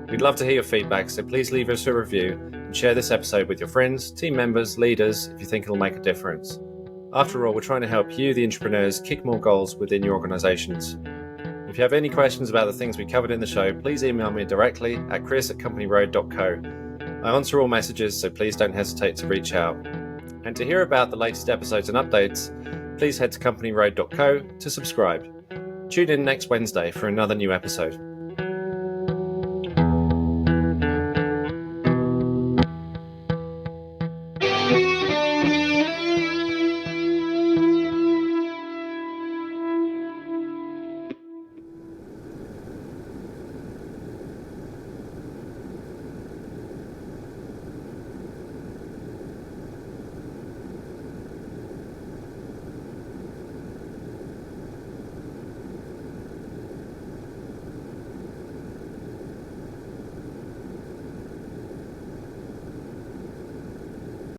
[SPEAKER 1] We'd love to hear your feedback, so please leave us a review and share this episode with your friends, team members, leaders, if you think it'll make a difference. After all, we're trying to help you, the entrepreneurs, kick more goals within your organizations. If you have any questions about the things we covered in the show, please email me directly at chris@companyroad.co. I answer all messages, so please don't hesitate to reach out. And to hear about the latest episodes and updates, please head to companyroad.co to subscribe. Tune in next Wednesday for another new episode.